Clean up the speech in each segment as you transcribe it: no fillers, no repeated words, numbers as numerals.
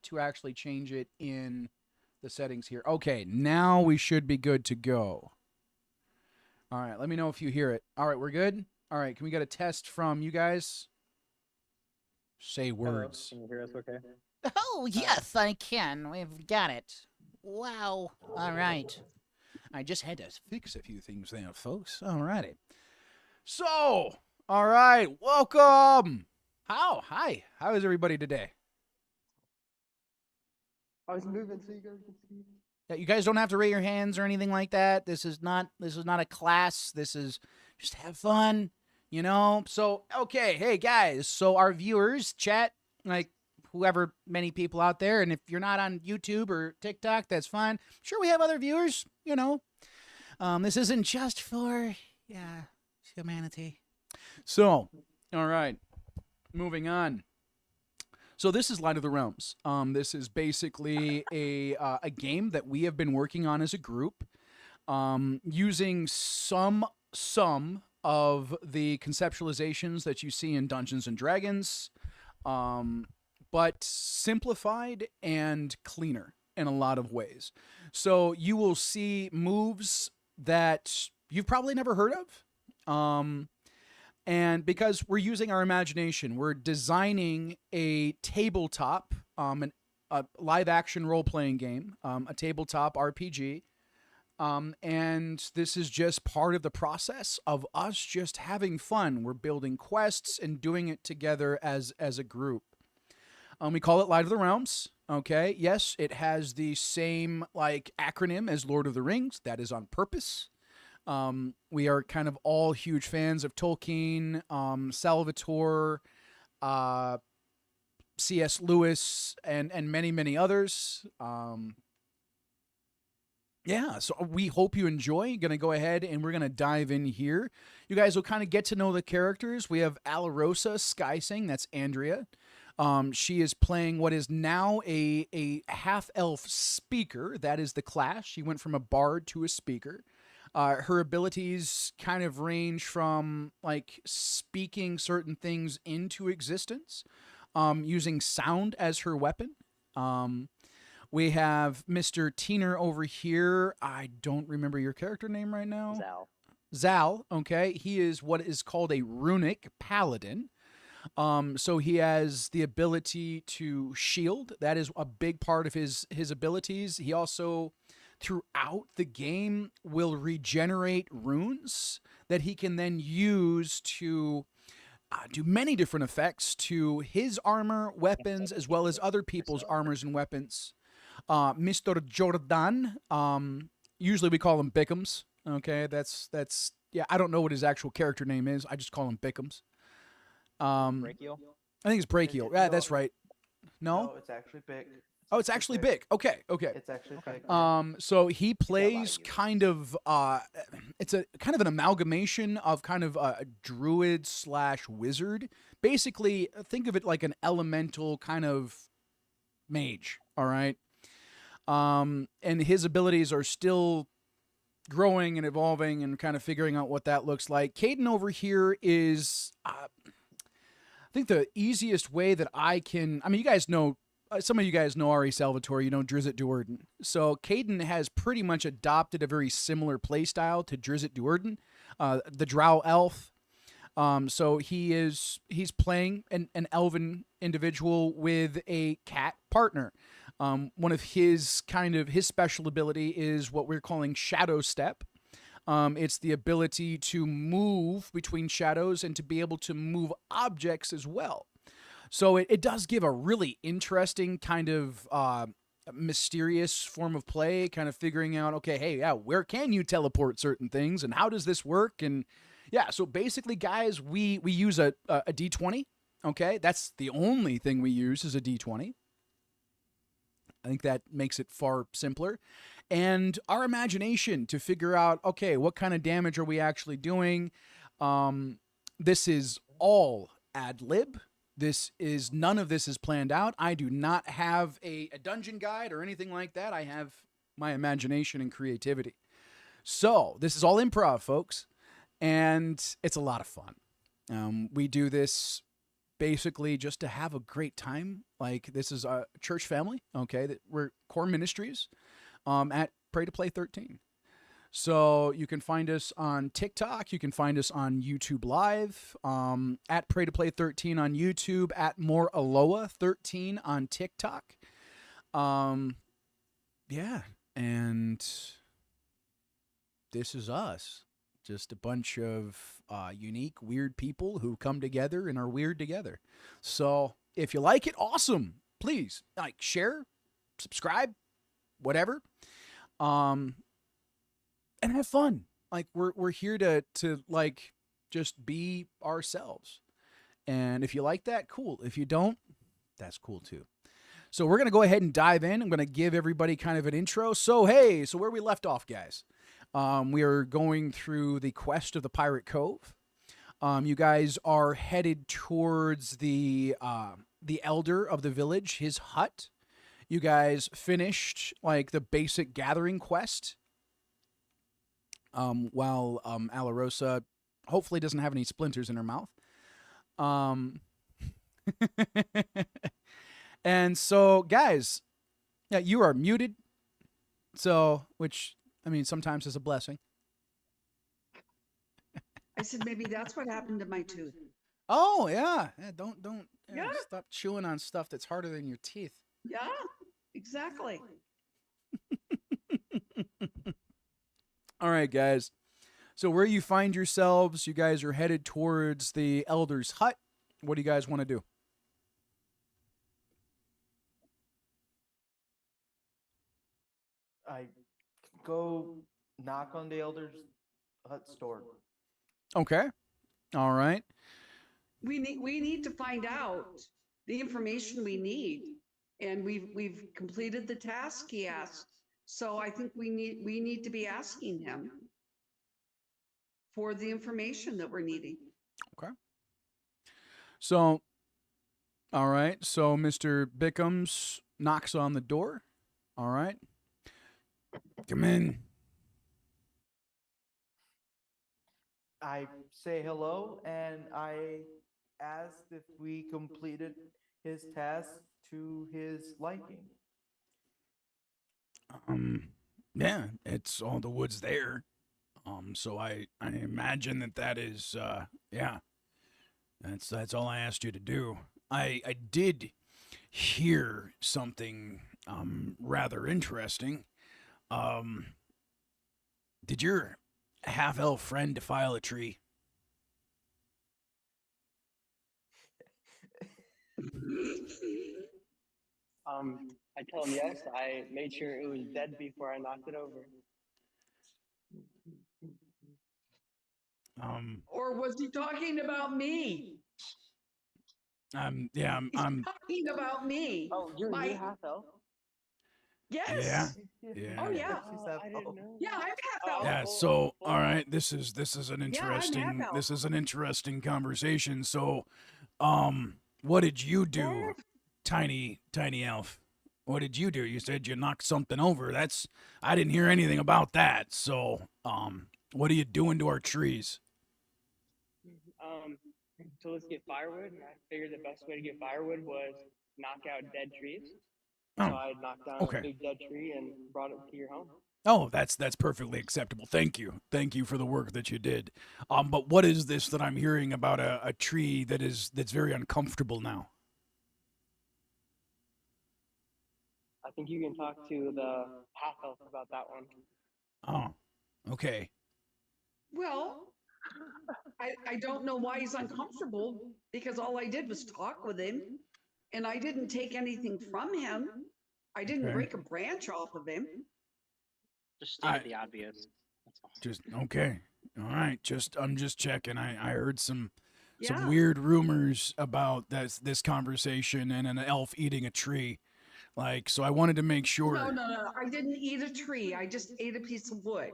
to actually change it in the settings here. Okay, now we should be good to go. All right, let me know if you hear it. All right, we're good? All right, can we get a test from you guys? Say words. Hello, can you hear us okay? Oh, yes, I can. We've got it. Wow. All right. I just had to Fix a few things there, folks. All righty. So, all right, welcome. Hi. How is everybody today? I was moving so you guys can see. Yeah, you guys don't have to raise your hands or anything like that. This is not a class. This is just have fun, you know? So, okay, hey guys, so our viewers, chat, like whoever, many people out there, and if you're not on YouTube or TikTok, that's fine. Sure, we have other viewers, you know. This isn't just for humanity. So, all right. Moving on. So this is Light of the Realms. This is basically a game that we have been working on as a group, using some of the conceptualizations that you see in Dungeons and Dragons, but simplified and cleaner in a lot of ways. So you will see moves that you've probably never heard of. And because we're using our imagination, we're designing a tabletop, a live action role playing game, a tabletop RPG. And this is just part of the process of us just having fun. We're building quests and doing it together as a group. We call it Light of the Realms. Okay. Yes, it has the same like acronym as Lord of the Rings. That is on purpose. We are kind of all huge fans of Tolkien, Salvatore, C.S. Lewis, and many others. Yeah, so we hope you enjoy. Going to go ahead and we're going to dive in here. You guys will kind of get to know the characters. We have Alarosa Skysing, that's Andrea. She is playing what is now a half-elf speaker. That is the class. She went from a bard to a speaker. Her abilities kind of range from like speaking certain things into existence, using sound as her weapon. We have Mr. Teener over here. I don't remember your character name right now. Zal, okay. He is what is called a runic paladin. So he has the ability to shield. That is a big part of his abilities. He also, throughout the game, will regenerate runes that he can then use to do many different effects to his armor, weapons, as well as other people's armors and weapons. Mr. Jordan, usually we call him Bickums. Okay, that's yeah. I don't know what his actual character name is. I just call him Bickums. Brachial? I think it's Brachial. Yeah, that's right. No? No, it's actually big. Oh, it's actually big. Okay. It's actually big. So he plays kind of it's a kind of an amalgamation of kind of a druid / wizard. Basically, think of it like an elemental kind of mage, all right? And his abilities are still growing and evolving and kind of figuring out what that looks like. Caden over here is I think the easiest way that I mean, you guys know, some of you guys know Ari Salvatore, you know Drizzt Do'Urden. So Caden has pretty much adopted a very similar play style to Drizzt Do'Urden, the Drow elf. So he's playing an elven individual with a cat partner. One of his special ability is what we're calling Shadow Step. It's the ability to move between shadows and to be able to move objects as well. So it does give a really interesting kind of mysterious form of play, kind of figuring out, okay, hey, yeah, where can you teleport certain things and how does this work? And yeah, so basically, guys, we use a D20, okay? That's the only thing we use is a D20. I think that makes it far simpler. And our imagination to figure out, okay, what kind of damage are we actually doing? This is all ad lib. None of this is planned out. I do not have a dungeon guide or anything like that. I have my imagination and creativity. So this is all improv, folks. And it's a lot of fun. We do this basically just to have a great time. Like, this is a church family, okay? That we're core ministries at PrayToPlay 13. So you can find us on TikTok. You can find us on YouTube Live, at PrayToPlay 13 on YouTube, at More Aloha 13 on TikTok. Yeah, and this is us. Just a bunch of unique, weird people who come together and are weird together. So if you like it, awesome. Please, like, share, subscribe, whatever. And have fun. Like, we're here to like just be ourselves. And if you like that, cool. If you don't, that's cool too. So we're going to go ahead and dive in. I'm going to give everybody kind of an intro. So, hey, so where we left off, guys. We are going through the quest of the Pirate Cove. You guys are headed towards the elder of the village, his hut. You guys finished like the basic gathering quest. While Alarosa hopefully doesn't have any splinters in her mouth. And so, guys, yeah, you are muted. So, which, I mean, sometimes is a blessing. I said maybe that's what happened to my tooth. Oh, yeah. Don't Yeah. stop chewing on stuff that's harder than your teeth. Yeah, exactly. All right, guys. So where you find yourselves, you guys are headed towards the elder's hut. What do you guys want to do? I go knock on the elder's hut door. Okay. All right. We need to find out the information we need, and we've completed the task he asked. So I think we need to be asking him for the information that we're needing. Okay. So, all right. So Mr. Bickums knocks on the door. All right. Come in. I say hello, and I asked if we completed his task to his liking. Yeah, it's all the woods there. So I imagine that is, yeah, that's all I asked you to do. I did hear something, rather interesting. Did your half-elf friend defile a tree? I told him yes. I made sure it was dead before I knocked it over. Or was he talking about me? Yeah, He's talking about me. Oh, you're half elf? Yes. yeah. Oh yeah. She's half I elf. didn't know. Yeah, I'm half elf. Yeah, so all right, this is an I'm interesting half-elf. this is an interesting conversation. So, what did you do, tiny elf? What did you do? You said you knocked something over. I didn't hear anything about that. So, what are you doing to our trees? So let's get firewood, and I figured the best way to get firewood was knock out dead trees. So Oh, I knocked down okay. a big dead tree and brought it to your home. Oh, that's perfectly acceptable. Thank you for the work that you did. But what is this that I'm hearing about a tree that's very uncomfortable now? I think you can talk to the half elf about that one. Oh, okay. Well, I don't know why he's uncomfortable, because all I did was talk with him, and I didn't take anything from him. I didn't Okay. break a branch off of him. Just stated the obvious. That's all. Just okay. All right. I'm just checking. I heard some Yeah. weird rumors about this conversation and an elf eating a tree. Like, so I wanted to make sure. No. I didn't eat a tree. I just ate a piece of wood.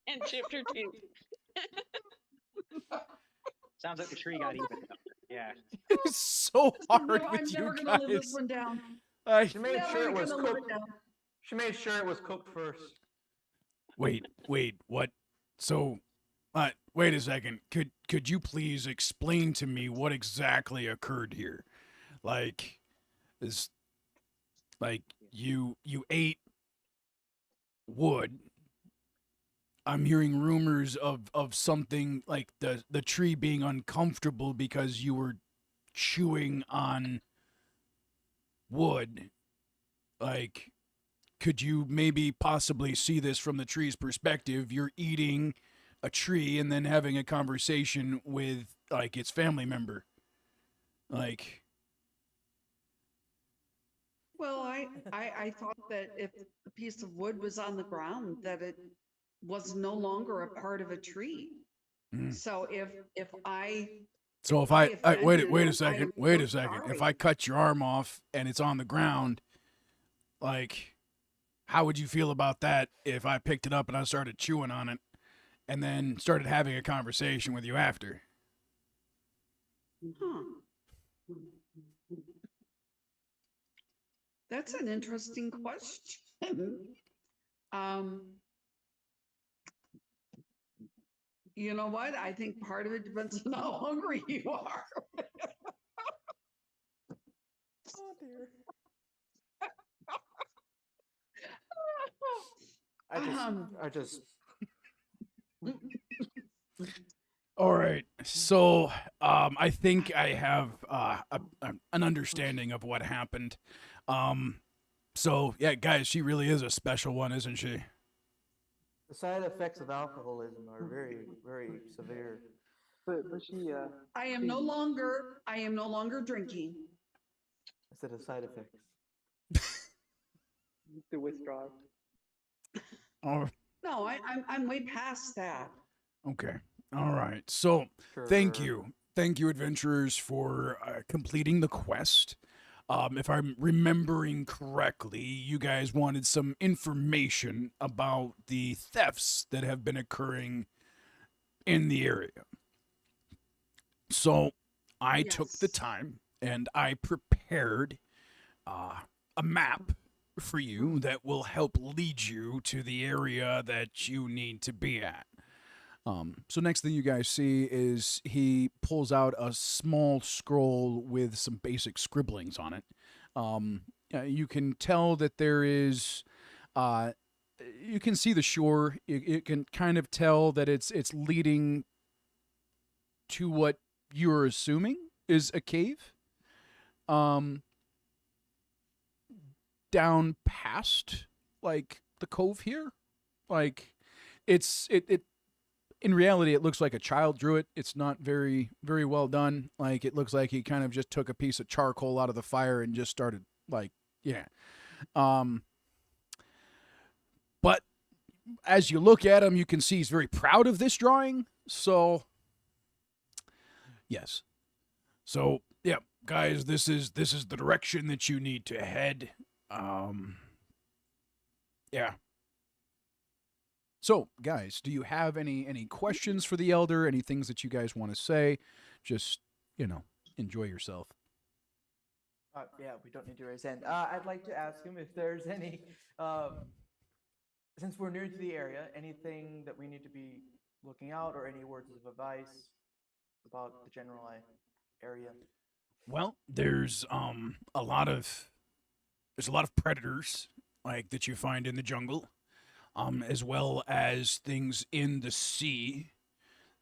And chipped her tooth. Sounds like the tree got even. Yeah. Yeah. It's so hard I'm with you never gonna live this guys. one down. I She made Never sure it was gonna live it cooked. down. She made sure it was cooked first. wait, what? So, wait a second. Could you please explain to me what exactly occurred here? Like, is like you ate wood. I'm hearing rumors of something like the tree being uncomfortable because you were chewing on wood. Like, could you maybe possibly see this from the tree's perspective? You're eating a tree and then having a conversation with like its family member. Like, Well, I thought that if a piece of wood was on the ground, that it was no longer a part of a tree. mm. So if I So if I I wait offended, wait a I second, am wait so a second. If sorry. I cut your arm off and it's on the ground, like, how would you feel about that if I picked it up and I started chewing on it and then started having a conversation with you after? Huh. That's an interesting question. Um, you know what? I think part of it depends on how hungry you are. Oh dear. Um, I just. All right. So, I think I have an understanding of what happened. So yeah, guys, she really is a special one, isn't she? The side effects of alcoholism are very, very severe. But she I am no longer drinking. Instead of side effects. the withdrawal. Oh, No, I'm way past that. okay. All right. So, thank you. Thank you, adventurers, for completing the quest. If I'm remembering correctly, you guys wanted some information about the thefts that have been occurring in the area. So, I took the Yes. time and I prepared a map for you that will help lead you to the area that you need to be at. So next thing you guys see is he pulls out a small scroll with some basic scribblings on it. You can tell that there is, you can see the shore. You can kind of tell that it's leading to what you're assuming is a cave. Down past like the cove here, like it in reality, it looks like a child drew it. It's not very well done. Like, it looks like he kind of just took a piece of charcoal out of the fire and just started, like, yeah. But as you look at him, you can see he's very proud of this drawing. So, yes. So, yeah, guys, this is the direction that you need to head. Yeah. So, guys, do you have any questions for the elder? Any things that you guys want to say? Just, enjoy yourself. Yeah, we don't need to raise hand. I'd like to ask him if there's any, since we're new to the area, anything that we need to be looking out, or any words of advice about the general area. Well, there's a lot of predators like that you find in the jungle, as well as things in the sea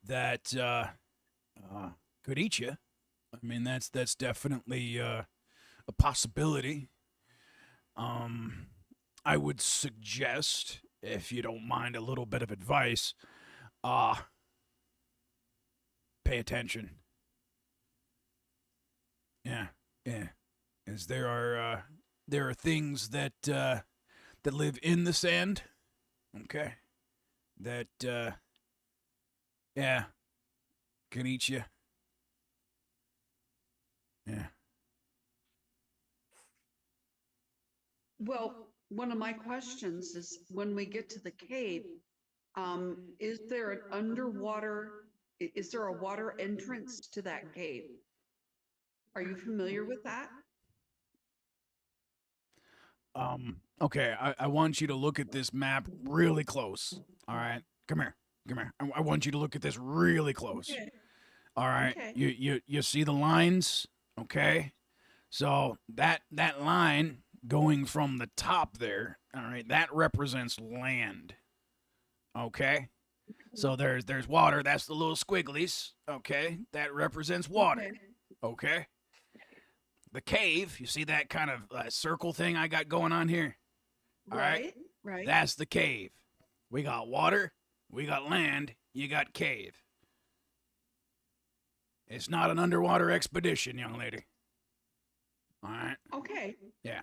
that could eat you. I mean, that's definitely a possibility. I would suggest, if you don't mind a little bit of advice, pay attention. Yeah, as there are things that live in the sand. Okay, that can eat you. Yeah. Well, one of my questions is when we get to the cave, is there a water entrance to that cave? Are you familiar with that? Okay, I want you to look at this map really close. All right, come here, come here. I want you to look at this really close. Okay. All right, Okay. you see the lines? Okay, so that line going from the top there, all right, that represents land. Okay, so there's water. That's the little squigglies. Okay, that represents water. Okay. Okay, the cave. You see that kind of circle thing I got going on here? All right. Right. That's the cave. We got water, we got land, you got cave. It's not an underwater expedition, young lady. All right? Okay. Yeah.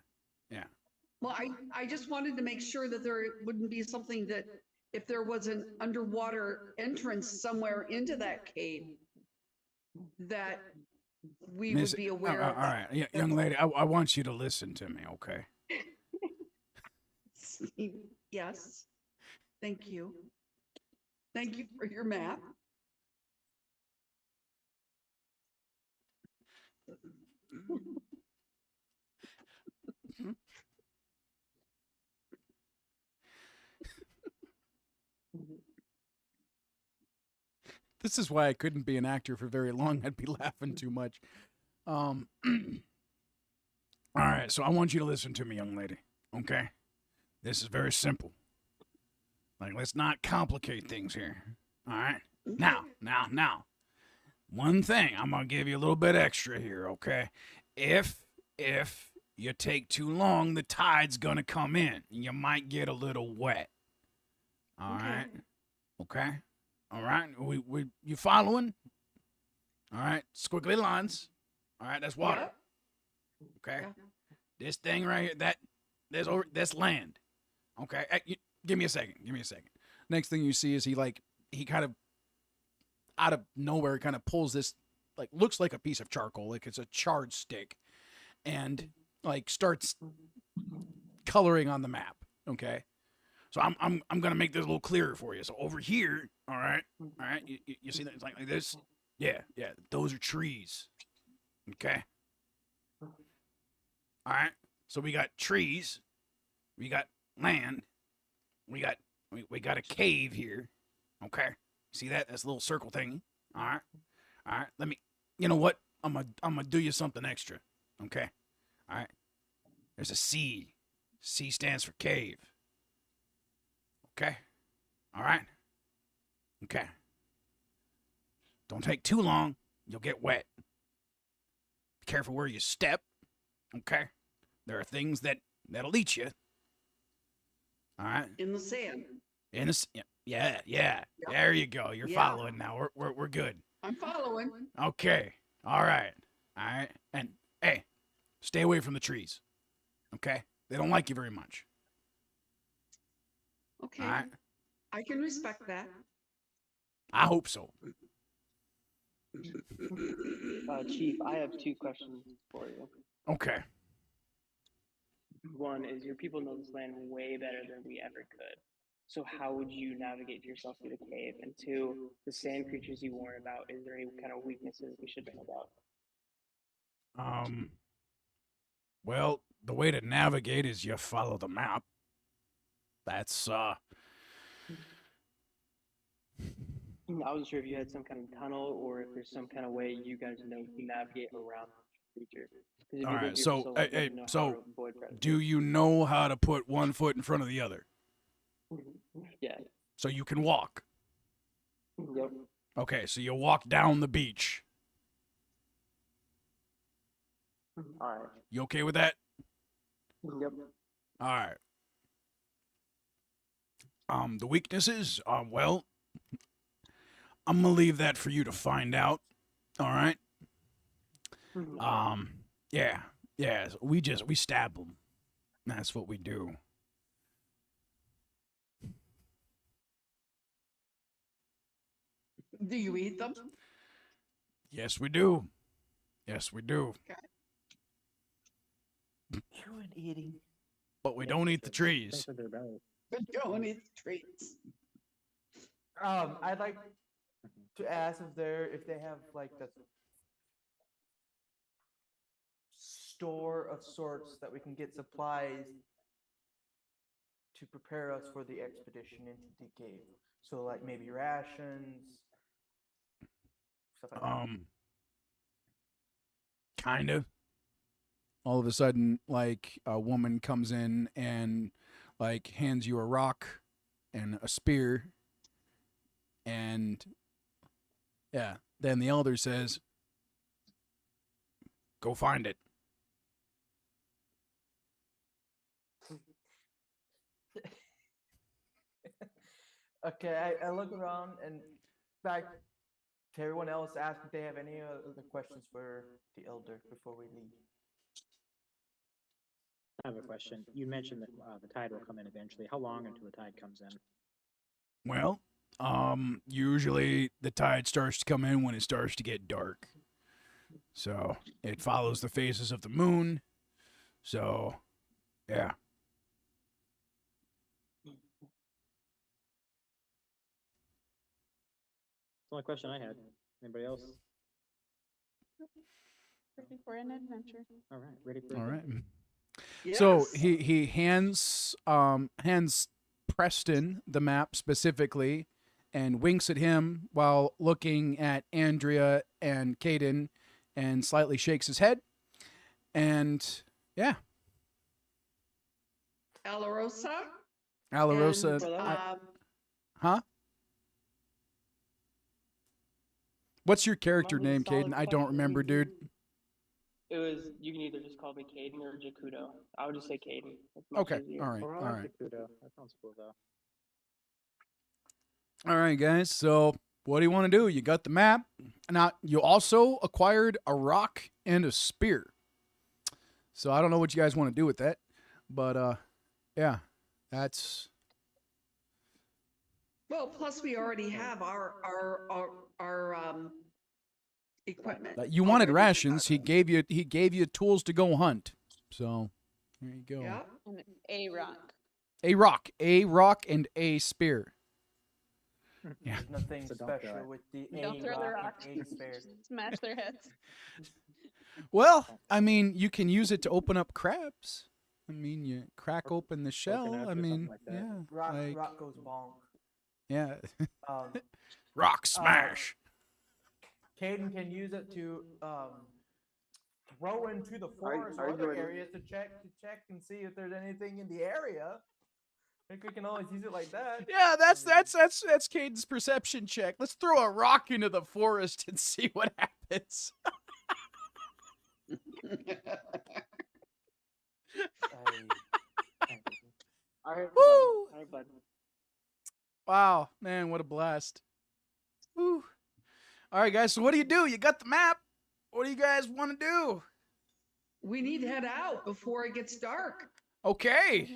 Well, I just wanted to make sure that there wouldn't be something that if there was an underwater entrance somewhere into that cave, that we Miss- would be aware all of. right, young lady, I want you to listen to me, okay? Yes. Thank you. Thank you for your math. This is why I couldn't be an actor for very long. I'd be laughing too much. All right, so I want you to listen to me, young lady, okay? This is very simple. Like, let's not complicate things here. All right? Now. One thing, I'm gonna give you a little bit extra here, okay? If you take too long, the tide's gonna come in. You might get a little wet. All right? Okay? All right? You following? All right? Squiggly lines. All right, that's water. Okay? Yeah. This thing right here, that's land. Okay? Give me a second. Next thing you see is he kind of out of nowhere kind of pulls this, like, looks like a piece of charcoal, like it's a charred stick, and like starts coloring on the map. Okay, so I'm gonna make this a little clearer for you. So over here, all right, you see that it's like this, yeah, those are trees. Okay, all right, so we got trees, we got land, we got a cave here. Okay, see that? That's a little circle thingy. All right. Let me. You know what? I'm gonna do you something extra. Okay. All right. There's a C. C stands for cave. Okay. All right. Okay. Don't take too long. You'll get wet. Be careful where you step. Okay. There are things that'll eat you. All right. In the sand. Yeah. There you go. You're Yeah. following now. We're good. I'm following. Okay. All right. And hey, stay away from the trees. Okay? They don't like you very much. Okay. All right? I can respect that. I hope so. Chief, I have two questions for you. Okay. One is your people know this land way better than we ever could. So how would you navigate yourself through the cave? And two, the sand creatures you warn about, is there any kind of weaknesses we should know about? Well, the way to navigate is you follow the map. That's I wasn't sure if you had some kind of tunnel or if there's some kind of way you guys know to navigate around the creature. all right. So do you know how to put one foot in front of the other? Yeah. So you can walk. Yep. Okay, so you walk down the beach. All right. You okay with that? Yep. All right. The weaknesses, well, I'm gonna leave that for you to find out. All right. Yeah. We stab them. That's what we do. Do you eat them? Yes, we do. Yes, we do. Chewing, eating. But we don't eat the trees. But don't eat the trees. I'd like to ask if they have like the store of sorts that we can get supplies to prepare us for the expedition into the cave. So like maybe rations, stuff like that. Kind of. All of a sudden, like, a woman comes in and, like, hands you a rock and a spear. And, yeah, then the elder says, go find it. Okay, I look around and back to everyone else, ask if they have any other questions for the elder before we leave. I have a question. You mentioned that the tide will come in eventually. How long until the tide comes in? Well, usually the tide starts to come in when it starts to get dark. So it follows the phases of the moon. So, yeah. That's the only question I had. Anybody else? Ready for an adventure. All right, ready for All right. adventure. So Yes. he hands Preston the map specifically, and winks at him while looking at Andrea and Caden, and slightly shakes his head. And yeah, Alarosa. Alarosa. and, Huh? What's your character Mine was name, a solid Caden? I don't question. remember, dude. It was, you can either just call me Caden or Jakudo. I would just say Caden. It's much Okay. easier. All right. Or All I right. like Jakudo. That sounds cool though. All right, guys. So, what do you want to do? You got the map. Now, you also acquired a rock and a spear. So, I don't know what you guys want to do with that, but yeah, that's Well, plus we already have our equipment. you wanted already. rations. He gave you tools to go hunt. So, there you go. Yeah. And a rock. A rock, and a spear. Yeah. There's nothing So don't throw special it. with the Don't throw the rock rock. and a spare. Smash their heads. Well, I mean, you can use it to open up crabs. I mean, you crack open the shell. coconuts I or something mean, like that. yeah, Rock, like, rock goes bonk. yeah. Uh, Rock smash. Caden can use it to throw into the forest or other areas to check and see if there's anything in the area. I think we can always use it like that. Yeah, that's Caden's perception check. Let's throw a rock into the forest and see what happens. All right, Woo! All right, bud. Wow, man, what a blast. Woo. All right, guys, so what do? You got the map. What do you guys want to do? We need to head out before it gets dark. Okay.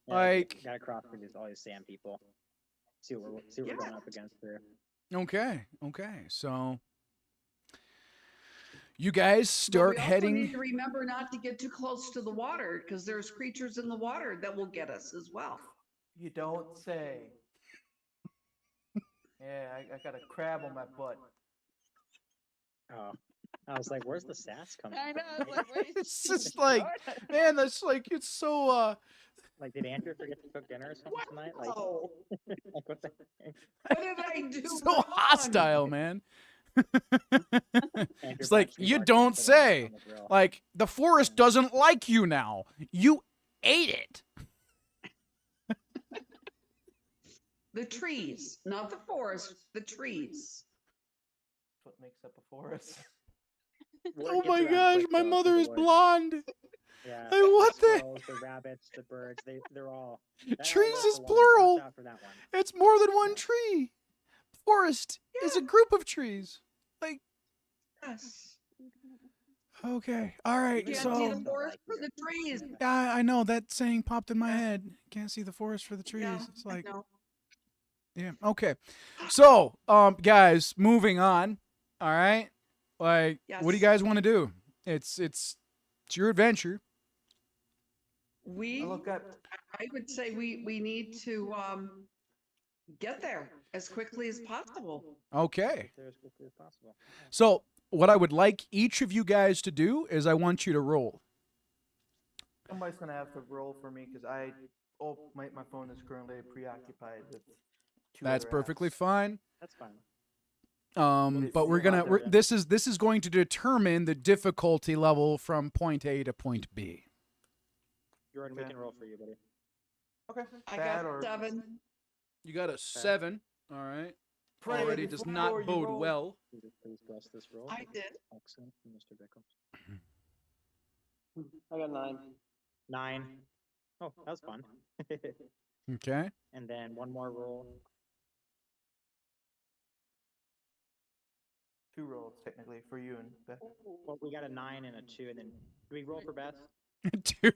Yeah, Like- gotta cross through all these sand people. See what we're Yeah. going up against there. Okay. So you guys But start we also heading. need to remember not to get too close to the water because there's creatures in the water that will get us as well. You don't say. Yeah, I got a crab on my butt. Oh, I was like, where's the sass coming I know. I from? was like, wait. It's just like, man, that's like, it's so Like, did Andrew forget to cook dinner or something tonight? Like, Oh, like what the heck? what did I do? so wrong? hostile, man. Andrew It's like, Baxter you barking don't at the say. on the grill. Like, the forest doesn't like you now. You ate it. The trees, not the forest, the trees. That's what makes up a forest. Word Oh gets my around gosh, quick, my though, mother through is the woods. blonde. Yeah, Hey, what the- squirrels, the rabbits, the birds, they're all. that Trees all is the one. plural. Watch out for that one. It's more than one tree. Forest is a group of trees. Like, Yes. okay, all right. Can't So- see So, the forest for the trees. yeah, I know that saying popped in my head. Can't see the forest for the trees. Yeah, It's I like, know. yeah, okay. So, guys, moving on. All right. Like, what do you Yes. guys want to do? It's your adventure. We, I look at I would say we need to get there as quickly as possible. Okay. There as quickly as possible. So, what I would like each of you guys to do is I want you to roll. Somebody's gonna have to roll for me because my phone is currently preoccupied with two That's other perfectly apps. fine. That's fine. But this is going to determine the difficulty level from point A to point B. Jordan, we can roll for you, buddy. Okay. I Bad got or 7. You got a 7. All right. Pray Already does before not you bode roll. well. Please bless this roll. I did. Excellent, Mr. Bickles. I got 9. 9. Oh, that was fun. Okay. And then one more roll. 2 rolls technically for you and Beth. Well, we got a 9 and a 2, and then do we roll for Beth? 2.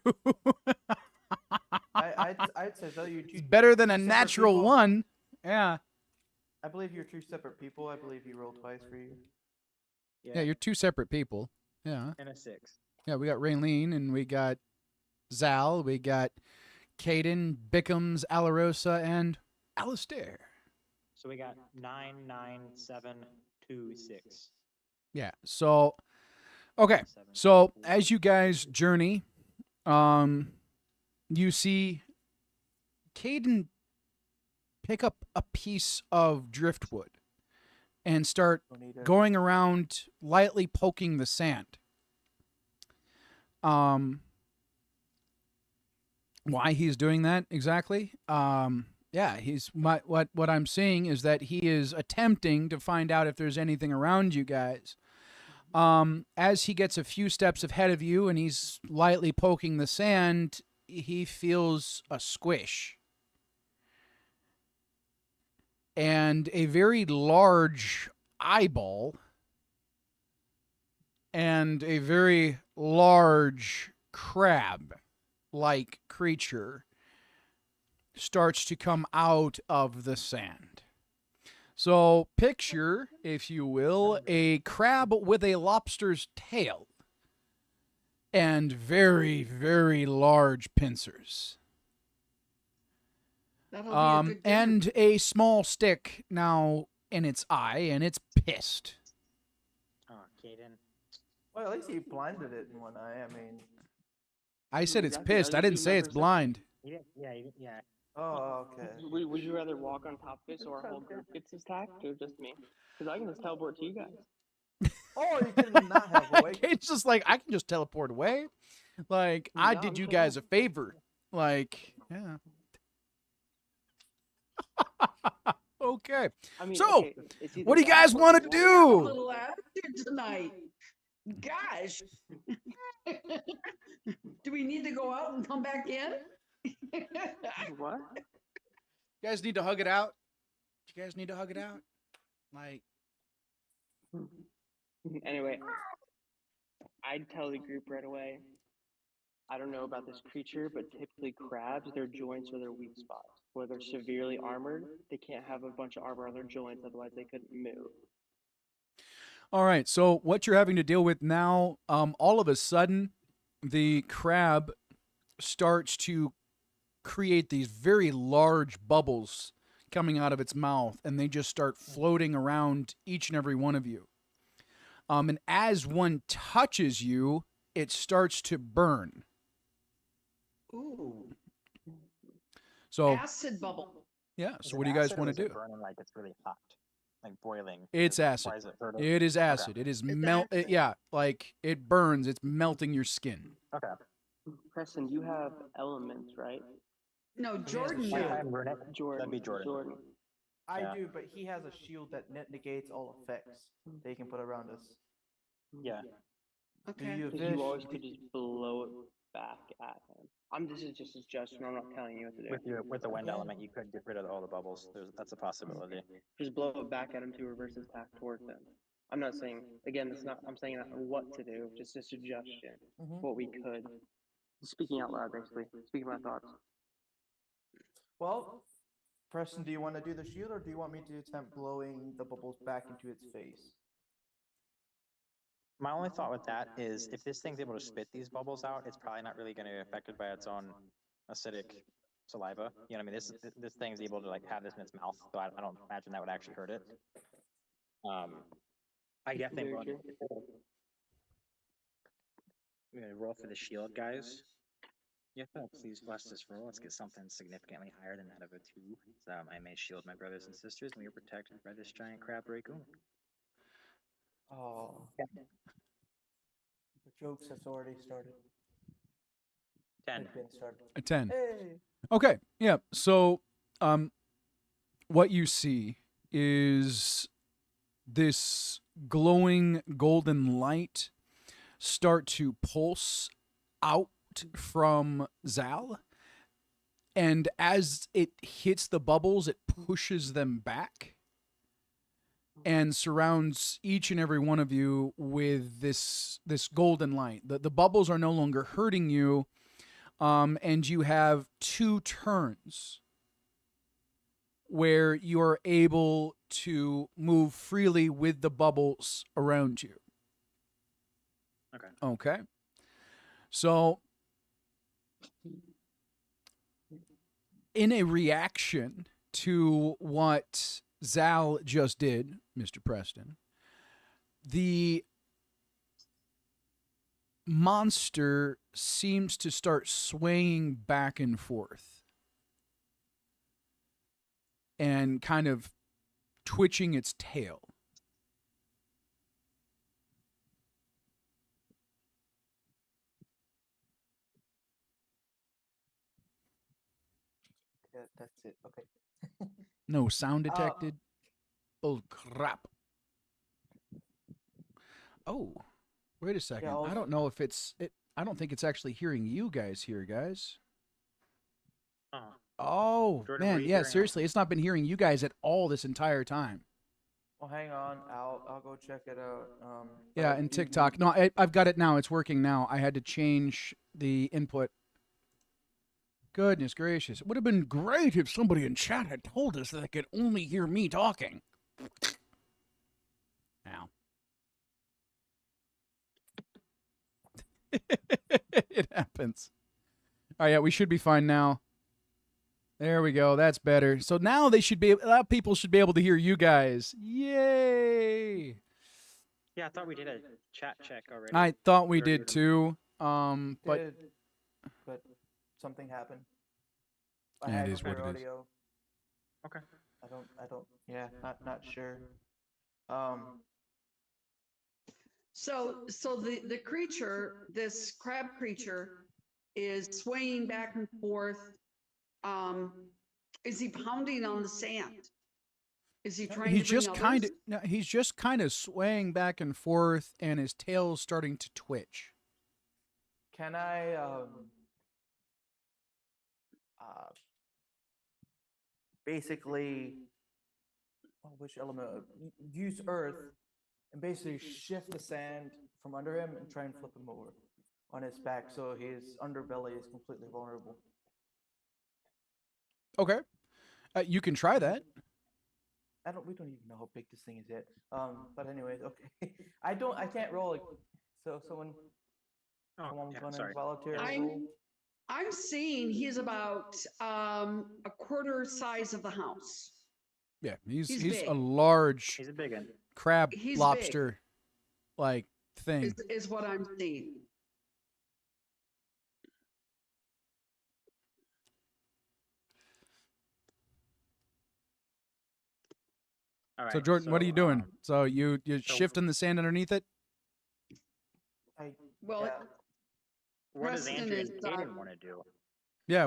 I'd say though you It's better than a separate natural people. 1. Yeah. I believe you're 2 separate people. I believe you rolled twice for you. Yeah, you're 2 separate people. Yeah. And a 6. Yeah, we got Raylene and we got Zal, we got Caden, Bickums, Alarosa, and Alistair. So we got 9, 9, 7, 2, 6. Yeah. So, okay. 7. So as you guys journey, you see Caden pick up a piece of driftwood and start going around lightly poking the sand. Why he's doing that exactly? Yeah, what I'm seeing is that he is attempting to find out if there's anything around you guys. As he gets a few steps ahead of you and he's lightly poking the sand, he feels a squish. And a very large eyeball and a very large crab-like creature starts to come out of the sand. So picture, if you will, a crab with a lobster's tail and very, very large pincers. That'll be a good dinner. And a small stick now in its eye, and it's pissed. Oh, Caden. Well, at least he blinded it in one eye. I mean, I said it's Exactly. pissed. I didn't say it's blind. Yeah. oh, okay. Would you rather walk on top of it so our whole group gets attacked, or just me? Because I can just teleport to you guys. Or you can not have a wake. It's just like, I can just teleport away. Like, I No, did I'm you saying- guys a favor. Like, yeah. Okay. I mean, So, okay, it's either what do you that guys or want to you A do? little attitude tonight. Gosh. Do we need to go out and come back in? What? You guys need to hug it out? You guys need to hug it out? Like, Anyway, I'd tell the group right away. I don't know about this creature, but typically crabs, their joints are their weak spots. Where they're severely armored, they can't have a bunch of armor on their joints, otherwise they couldn't move. all right. So what you're having to deal with now, all of a sudden, the crab starts to create these very large bubbles coming out of its mouth, and they just start floating around each and every one of you. And as one touches you, it starts to burn. Ooh, So, acid bubble. yeah. Is So it what do you guys acid or want is to it do? burning like it's really hot, like boiling. It's acid. Why is it hurting? It is acid. It is acid. yeah, like it burns. It's melting your skin. Okay. Preston, you have elements, right? No, Jordan. Like knew. I'm runic. Jordan. That'd be Jordan. I Yeah. do, but he has a shield that negates all effects that he can put around us. Yeah. Okay. You Because you always could just blow it back at him. This is just a suggestion. I'm not telling you what to do. With the wind element, you could get rid of all the bubbles. That's a possibility. Just blow it back at him to reverse attack towards him. I'm not saying, again, it's not, I'm saying not what to do, just a suggestion. What we could. Speaking out loud, basically. Speaking my thoughts. Well, Preston, do you want to do the shield, or do you want me to attempt blowing the bubbles back into its face? My only thought with that is if this thing's able to spit these bubbles out, it's probably not really going to be affected by its own acidic saliva. You know what I mean? This thing's able to like have this in its mouth, so I don't imagine that would actually hurt it. I definitely Very will. true. I'm gonna roll for the shield, guys. Yeah, please bless this roll. Let's get something significantly higher than that of a 2. So I may shield my brothers and sisters, and we are protected by this giant crab raccoon. Oh. The jokes have already started. 10. They've been started. A 10. Hey. Okay. Yeah. So, what you see is this glowing golden light start to pulse out from Zal. And as it hits the bubbles, it pushes them back and surrounds each and every one of you with this golden light. The bubbles are no longer hurting you, and you have 2 turns where you are able to move freely with the bubbles around you. Okay. Okay. So, in a reaction to what Zal just did, Mr. Preston, the monster seems to start swaying back and forth and kind of twitching its tail. Yeah, that's it. Okay. No sound detected. Bull crap. Oh, wait a second. I don't know if I don't think it's actually hearing you guys here, guys. Oh, Jordan, man. Yeah, seriously. It's not been hearing you guys at all this entire time. Well, hang on. I'll go check it out. Yeah, and TikTok. No, I've got it now. It's working now. I had to change the input. Goodness gracious. It would have been great if somebody in chat had told us that they could only hear me talking. Ow. It happens. All right, yeah, we should be fine now. There we go. That's better. So now people should be able to hear you guys. Yay! Yeah, I thought we did a chat check already. I thought we did too. But something happened. Yeah, it is what it is. audio. Okay. I don't. Yeah, not sure. So the creature, this crab creature, is swaying back and forth. Is he pounding on the sand? Is he trying he's to bring just others? he's just kind of swaying back and forth, and his tail's starting to twitch. Can I basically which element? Use earth and basically shift the sand from under him and try and flip him over on his back so his underbelly is completely vulnerable. Okay, you can try that. We don't even know how big this thing is yet. But anyways, okay. I can't roll it. So someone's gonna volunteer. I'm seeing he's about a quarter size of the house. Yeah, he's big. a large He's a big one. crab He's lobster like thing. Is what I'm seeing. All right, So Jordan, what are you doing? So you're so- shifting the sand underneath it? Well, What does Preston Andrew is, and Caden want to do? Yeah,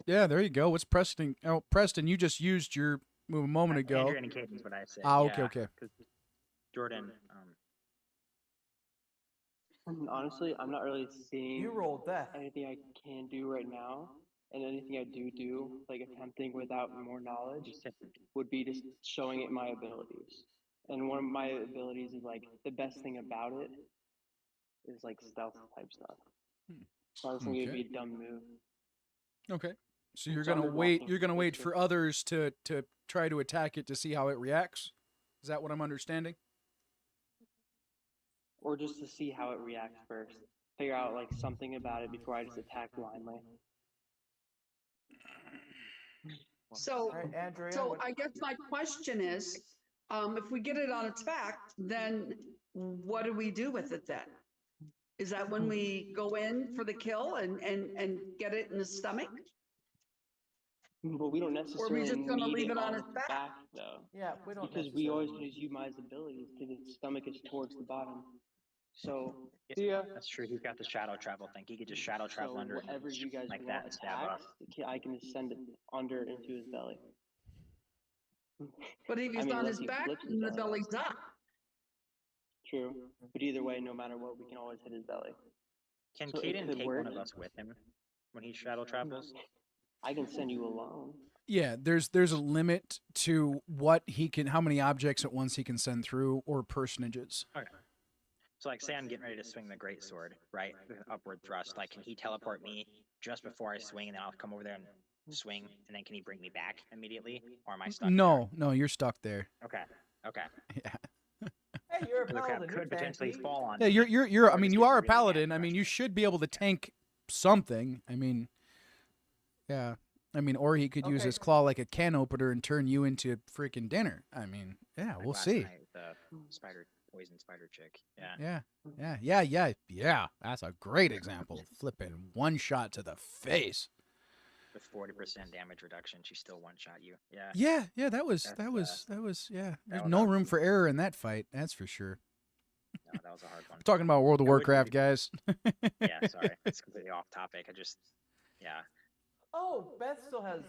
yeah, there you go. What's Preston? Oh, Preston, you just used your move a moment ago. Andrew and Caden's what I said. Okay, yeah, okay. 'cause Jordan, Honestly, I'm not really seeing You rolled death. anything I can do right now, and anything I do, like attempting without more knowledge, would be just showing it my abilities. And one of my abilities is like the best thing about it is like stealth type stuff. So I was thinking it'd be a dumb move. Okay. So It's you're gonna under wait. blocking, You're gonna wait basically. for others to try to attack it to see how it reacts. Is that what I'm understanding? Or just to see how it reacts first. Figure out like something about it before I just attack blindly. So, Andrea, so I guess my question is, if we get it on its back, then what do we do with it then? Is that when we go in for the kill and get it in the stomach? But we don't necessarily just gonna need leave it on its its back? though. Yeah, we don't Because we always necessarily- use Yumi's abilities because its stomach is towards the bottom. So Yeah, that's true. He's got the shadow travel thing. He could just shadow travel so under whatever you guys like want that and stab us. attacked, I can just send it under into his belly. But if he's I mean, on unless his he back, flips his then the belly. belly's up. True. But either way, no matter what, we can always hit his belly. Can So it Caden could take work. one of us with him when he shadow travels? I can send you alone. Yeah, there's a limit to what he can, how many objects at once he can send through, or personages. Okay. So, like, say I'm getting ready to swing the great sword, right? With an upward thrust. Like, can he teleport me just before I swing, and then I'll come over there and swing, and then can he bring me back immediately, or am I stuck? No, you're stuck there. There? Okay. Yeah. Hey, you're a The crab paladin. could you're potentially tanky. fall on. Yeah, me, you're. I or mean, just you get are a really mad paladin. I rush mean, me. you should be able to tank something. I mean, yeah. I mean, or he could use Okay. his claw like a can opener and turn you into freaking dinner. I mean, yeah, Like we'll last see. night with the poison spider chick. Yeah. Yeah. That's a great example. Flipping one shot to the face. With 40% damage reduction, she still one shot you. Yeah. Yeah. That was. That's, Yeah. There's was no a- room for error in that fight. That's for sure. No, that was a hard one. We're talking about World of I would Warcraft, agree. guys. Yeah, sorry. It's completely off topic. Yeah. Oh, Beth still has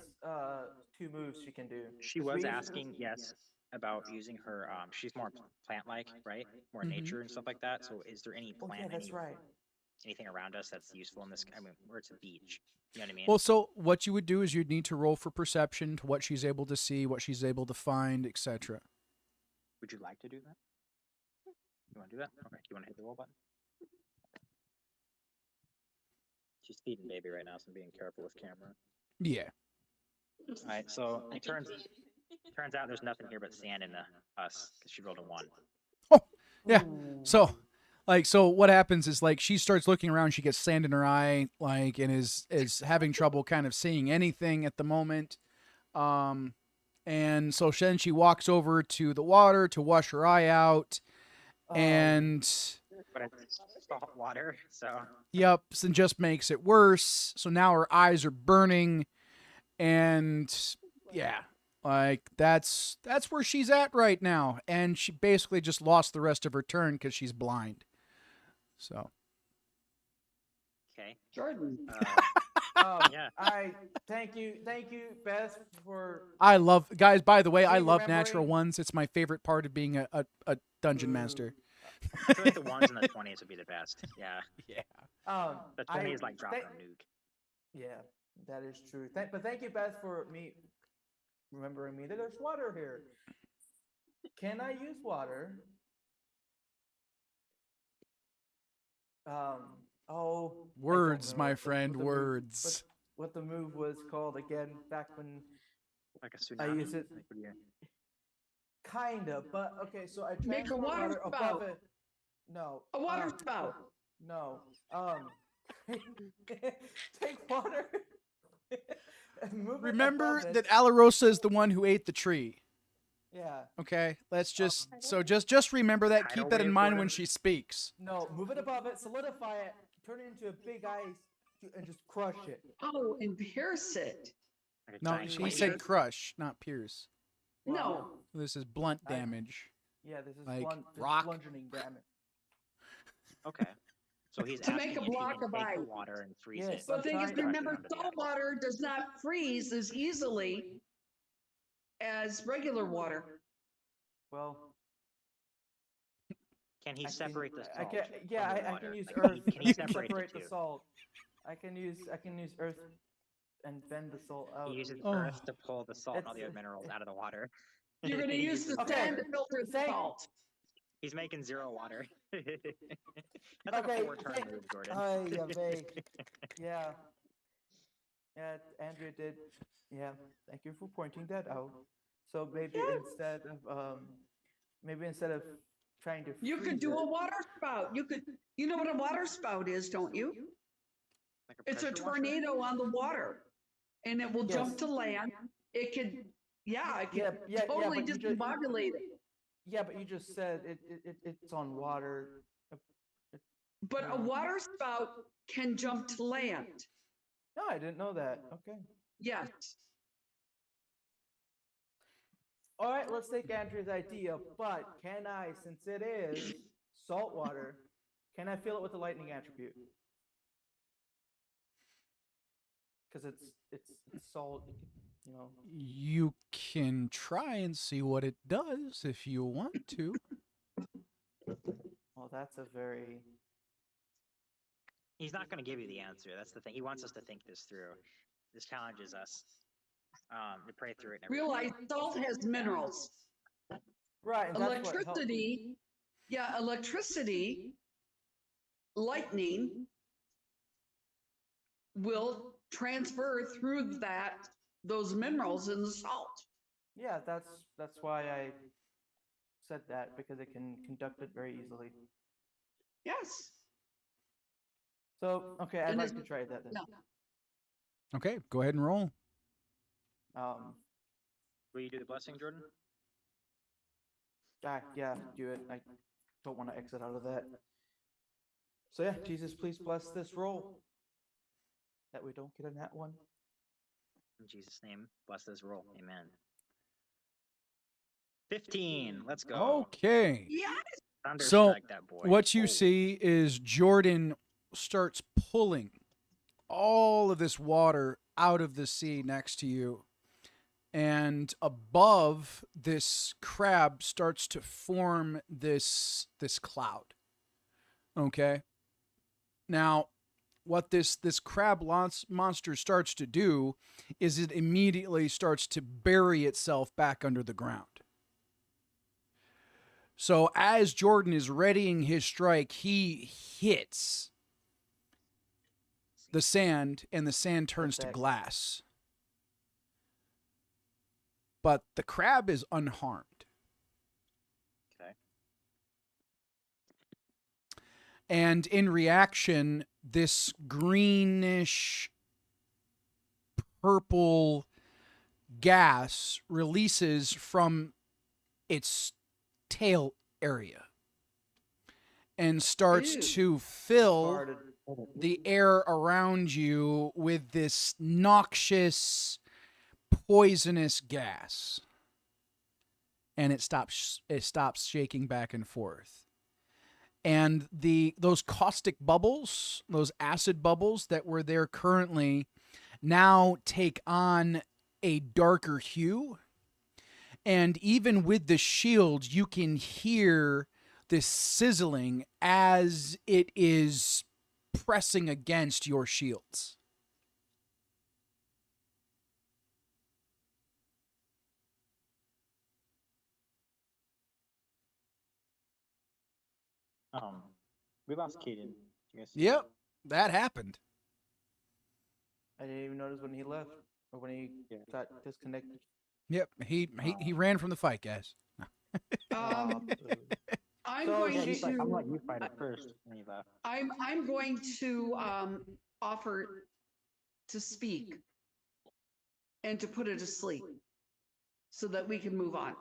2 moves she can do. She was asking, yes, about using her. She's more plant-like, right? More Mhm. nature and stuff like that. So, is there any Oh, plant, yeah, that's right. anything around us that's useful in this? I mean, where it's a beach. You know what I mean? Well, so what you would do is you'd need to roll for perception to what she's able to see, what she's able to find, etc. Would you like to do that? You want to do that? Okay. Do you want to hit the roll button? She's feeding baby right now, so I'm being careful with camera. Yeah. All right. So it turns out there's nothing here but sand in us because she rolled a 1. Yeah. Ooh. So what happens is like she starts looking around, she gets sand in her eye, like, and is having trouble kind of seeing anything at the moment. And so then she walks over to the water to wash her eye out, and But it's salt water, so yep, and just makes it worse. So now her eyes are burning, and yeah, like that's where she's at right now, and she basically just lost the rest of her turn because she's blind. So okay. Jordan. Yeah. I thank you, Beth, for I love, guys. By the way, I Keep love natural remembering- ones. It's my favorite part of being a dungeon master. I feel like the 1s and the 20s would be the best. Yeah. Yeah. The 20 is like dropping a nuke. Yeah, that is true. But thank you, Beth, for remembering me that there's water here. Can I use water? Oh, I don't Words, know my what the- friend, what the move- words. what the move was called again back when Like a tsunami. I use it. Like, what do you- Kinda, but okay, so I Make a transport water water above spout. it. No. A water spout. No. Take water. and move it Remember above it. that Alarosa is the one who ate the tree. Yeah. Okay, let's just just remember that. Tidal Keep that in wave mind water. when she speaks. No, move it above it, solidify it, turn it into a big ice, and just crush it. Oh, and pierce it. like a No, giant she plane? said crush, not pierce. No. This is blunt I- damage. Yeah, this is Like rock. rock. Bludgeoning damage. Okay. So he's To asking make a if he block can of take the ice. water and freeze Yes, it. but The thing is, Sometimes- remember, Under the salt ice. water does not freeze as easily as regular water. Well, Can he I separate can, the salt? I can, yeah, from the I water? can use Like, earth. Can he and separate the two? salt. I can use earth and bend the salt out. He uses Oh. earth to pull the salt and all the It's- other minerals out of the water. You're going to He use the uses Okay. sand to filter the Thank- salt. He's making 0 water. That's like Okay, a 4-turn thank- move, Jordan. Yeah. Yeah, Andrea did. Yeah, thank you for pointing that out. So maybe instead of trying to You could freeze do it- a water spout. You know what a water spout is, don't you? Like a It's a pressure washer? tornado on the water, and it will jump Yes. to land. It could, yeah, it Yeah, could yeah, totally but you just- discombobulate it. Yeah, but you just said it's on water. But a water spout can jump to land. No, I didn't know that. Okay. Yes. All right, let's take Andrew's idea. But can I, since it is salt water, can I fill it with the lightning attribute? Because it's salt, you know. You can try and see what it does if you want to. Well, that's a very. He's not going to give you the answer. That's the thing. He wants us to think this through. This challenges us to pray through it. And everything. Realize salt has minerals. Right, and that's what helped. Electricity, yeah, electricity, lightning will transfer through those minerals in the salt. Yeah, that's why I said that, because it can conduct it very easily. Yes. So, okay, I'd And like it's- to try that then. No. Okay, go ahead and roll. Will you do the blessing, Jordan? Yeah, do it. I don't want to exit out of that. So yeah, Jesus, please bless this roll. That we don't get a nat one. In Jesus' name, bless this roll. Amen. 15. Let's go. Okay. Yes. So, Thunderstrike that boy. what you Oh. see is Jordan starts pulling all of this water out of the sea next to you. And above, this crab starts to form this cloud. Okay? Now, what this crab monster starts to do is it immediately starts to bury itself back under the ground. So as Jordan is readying his strike, he hits the sand, and the sand turns to glass. But the crab is unharmed. Okay. And in reaction, this greenish purple gas releases from its tail area and starts Ew. to fill Farted. the air around you with this noxious, poisonous gas. And it stops shaking back and forth. And those caustic bubbles, those acid bubbles that were there currently, now take on a darker hue. And even with the shield, you can hear this sizzling as it is pressing against your shields. We lost Kaden. You guys see Yep, that happened. I didn't even notice when he left or when he got disconnected. Yep, he ran from the fight, guys. I'm So going she's to. I'm letting you fight it first. And he left. I'm going to offer to speak and to put it to sleep so that we can move on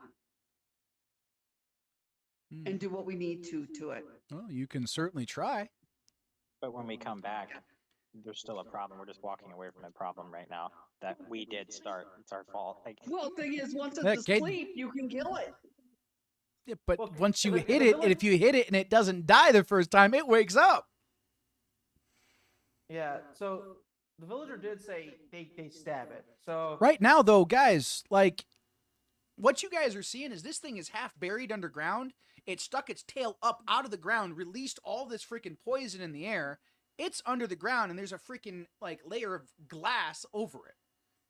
and do what we need to it. Well, you can certainly try. But when we come back, there's still a problem. We're just walking away from the problem right now that we did start. It's our fault. Like, Well, thing is, once Yeah, it's Kate- asleep, you can kill it. Yeah, but Well, once you if hit the it, and if you hit it and it doesn't die the first time, it wakes up. Yeah, so the villager did say they stab it. So Right now, though, guys, like, what you guys are seeing is this thing is half buried underground. It stuck its tail up out of the ground, released all this freaking poison in the air. It's under the ground, and there's a freaking, like, layer of glass over it.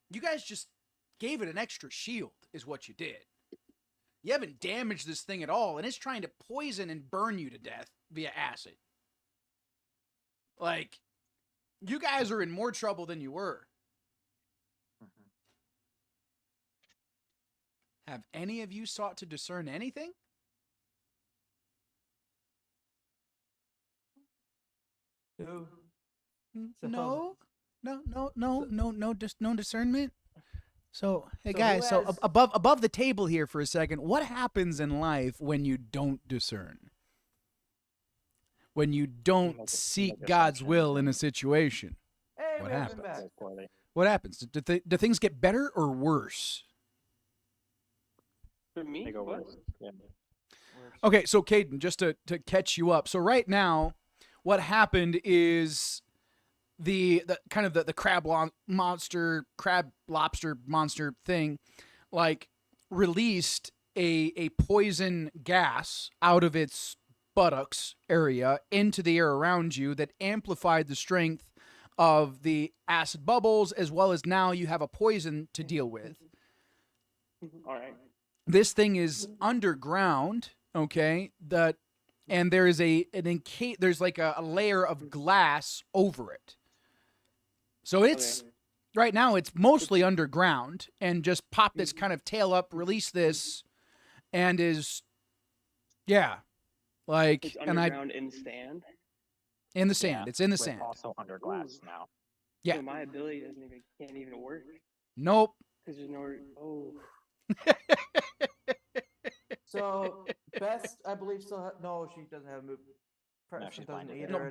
You guys just gave it an extra shield, is what you did. You haven't damaged this thing at all, and it's trying to poison and burn you to death via acid. Like, you guys are in more trouble than you were. Have any of you sought to discern anything? So- No, no discernment. So, hey So who guys, so has- above the table here for a second, what happens in life when you don't discern? When you don't seek God's will in a situation? Hey, What we have been happens? back. What happens? Do things get better or worse? For me, They go what? worse. Yeah. Okay, so Caden, just to catch you up. So right now, what happened is the kind of the crab lobster monster thing, like released a poison gas out of its buttocks area into the air around you that amplified the strength of the acid bubbles, as well as now you have a poison to deal with. All right. This thing is underground, okay? And there is there's like a layer of glass over it. So it's right now it's mostly underground, and just pop this kind of tail up, release this, and like It's and I underground in sand. in the sand. Yeah, It's in the but sand. also under glass now. Yeah. So my ability can't even work Nope. because there's no. Oh. So Beth, I believe, no, she doesn't have a move. Preston she's doesn't blinded. either. No, I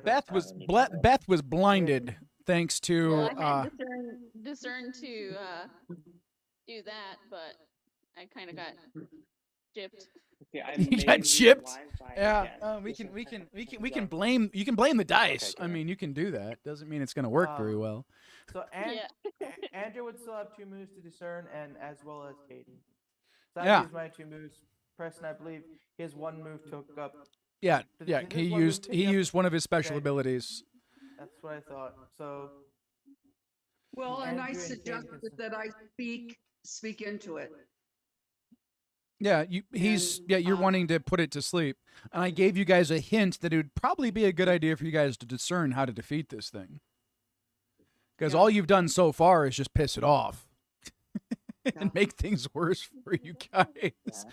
don't- Beth was blinded thanks to Well, I had discern to do that, but I kind of got gypped. Yeah, I You may got lose chipped? live by Yeah, again. we can blame the dice. Okay, I good. mean, you can do that. Doesn't mean it's going to work very well. So Yeah. Andrew would still have 2 moves to discern, and as well as Caden. So I Yeah. used my 2 moves. Preston, I believe, his 1 move took up. Yeah, Did- yeah. did He this one move used pick up- one of his special Okay. abilities. That's what I thought. So Well, and I Andrew and Caden suggested can- that I speak into it. Yeah, you're wanting to put it to sleep, and I gave you guys a hint that it would probably be a good idea for you guys to discern how to defeat this thing, because Yeah. all you've done so far is just piss it off and make things worse for you guys.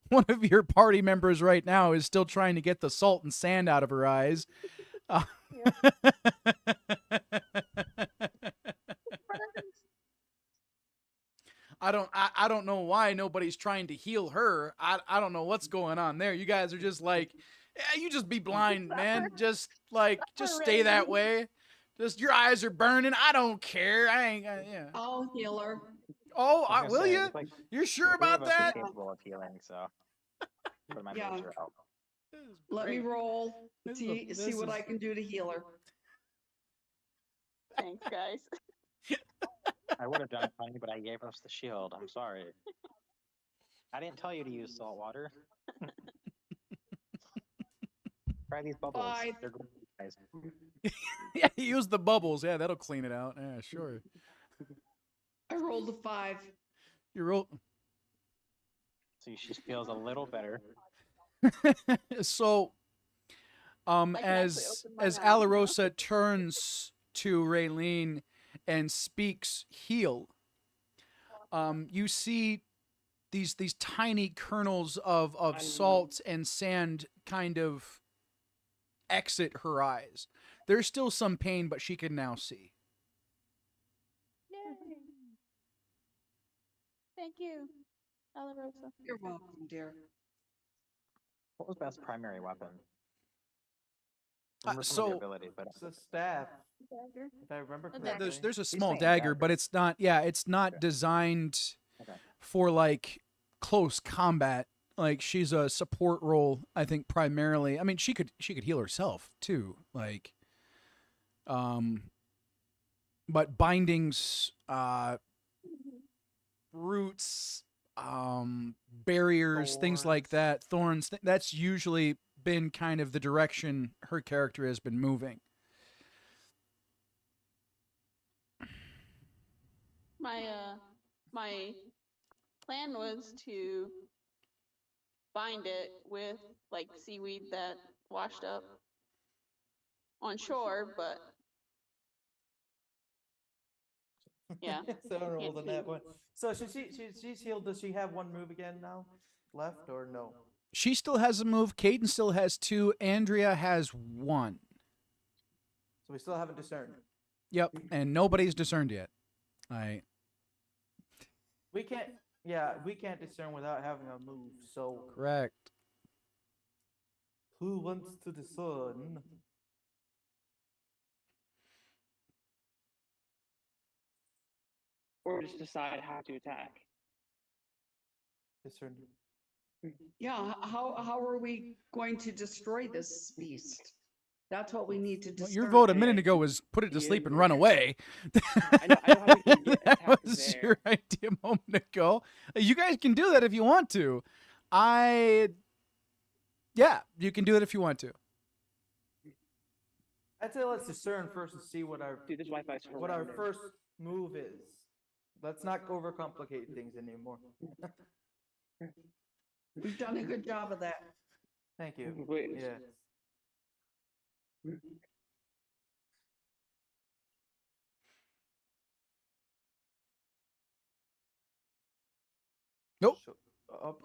One of your party members right now is still trying to get the salt and sand out of her eyes. I don't know why nobody's trying to heal her. I don't know what's going on there. You guys are just like, yeah, you just be blind, man. Just stay that way. Just your eyes are burning. I don't care. I ain't. Yeah. I'll heal her. Oh, I was gonna will say, you? it's like You're sure three about of us are that? capable of healing, so. But my Yeah. moves are out. Let me roll. This See is- what I can do to heal her. Thanks, guys. I would have done it, funny, but I gave us the shield. I'm sorry. I didn't tell you to use salt water. Try these bubbles. 5. They're good, guys. Yeah, use the bubbles. Yeah, that'll clean it out. Yeah, sure. I rolled a 5. You roll. So she feels a little better. So, can actually as open my eyes now. Alarosa turns to Raylene and speaks heal, you see these tiny kernels of salt and sand kind of exit her eyes. There's still some pain, but she can now see. Yay. Thank you, Alarosa. You're welcome, dear. What was Beth's primary weapon? Uh, Remember some of the so- ability, but it's a staff, Dagger. if I remember Yeah, correctly. There's a He's small saying dagger, dagger. but it's not. Yeah, it's not Okay. designed Okay. for like close combat. Like she's a support role, I think primarily. I mean, she could heal herself too. Like, but bindings, roots, barriers, things like that, thorns. That's usually been kind of the direction her character has been moving. My plan was to bind it with like seaweed that washed up on shore, but yeah. So I rolled can't on that see. one. So she's healed. Does she have 1 move again now left or no? She still has a move. Caden still has 2. Andrea has 1. So we still haven't discerned. Yep, and nobody's discerned yet. We can't. Yeah, we can't discern without having a move. So Correct. who wants to discern? Or just decide how to attack. Discern. Yeah, how are we going to destroy this beast? That's what we need to Well, discern. your vote a minute Okay. ago was put it to He sleep is and run there. away. I know how we can get That attacked was there. your idea a moment ago. You guys can do that if you want to. Yeah, you can do it if you want to. I'd say let's discern first and see what our Dude, this Wi-Fi's what our horrendous. first move is. Let's not overcomplicate things anymore. We've done a good job of that. Thank you. Wait. Yeah. Nope. So, up.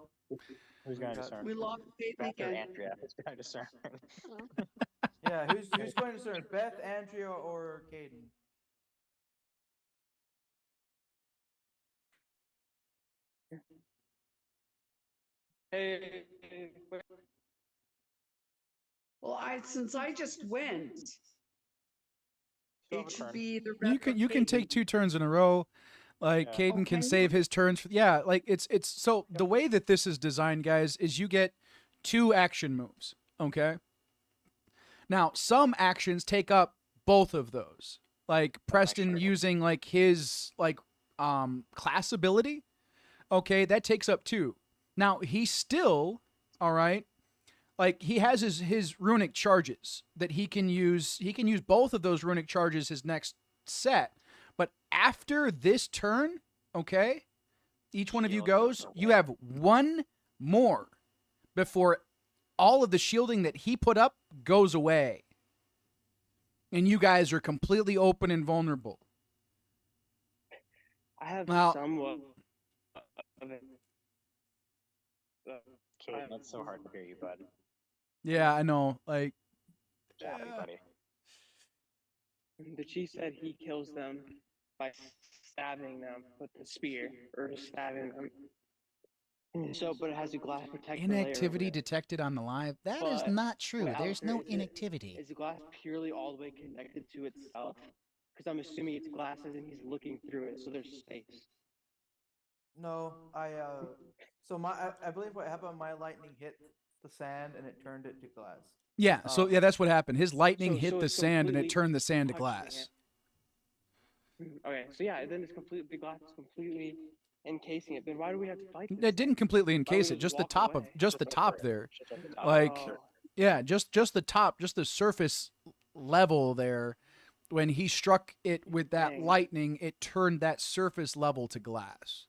Who's going to got- discern? We lost Peyton Beth or again. Andrea is going to discern. Yeah, who's going to discern? Beth, Andrea, or Caden? Hey, wait. Well, since I just went, Still have it a should turn. be either Beth You can or you can Peyton. take 2 turns in a row. Like Yeah. Caden can Okay. save his turns. Yeah, like it's so the way that this is designed, guys, is you get 2 action moves. Okay. Now some actions take up both of those. Like Preston sure. using like his class ability. Okay, that takes up 2. Now he's still all right. Like he has his runic charges that he can use. He can use both of those runic charges his next set. But after this turn, okay, each one of you Shield goes, goes you away. have 1 more before all of the shielding that he put up goes away. And you guys are completely open and vulnerable. I have Now- somewhat of it. Caden, it's so hard to hear you, bud. Yeah, I know. Like, Good job, buddy. The chief said he kills them by stabbing them with the spear or stabbing them. So, but it has a glass protector layer over inactivity it. detected on the live. That is But not true. wait, There's Alistair, no is it- inactivity. Is the glass purely all the way connected to itself? Because I'm assuming it's glasses and he's looking through it, so there's space. No, so I believe what happened. My lightning hit the sand and it turned it to glass. Yeah, so yeah, that's what happened. His lightning So- hit so the it's sand and it completely turned the sand to touching glass. Okay, so yeah, then it's completely the glass is completely encasing it. Then why do we have to fight this? It didn't completely Why encase don't it, we just the walk top of away? just the Just top over it. there. Just over the top. Like Oh, yeah, just the top, just the surface level there. When he struck it with that Dang. lightning, it turned that surface level to glass.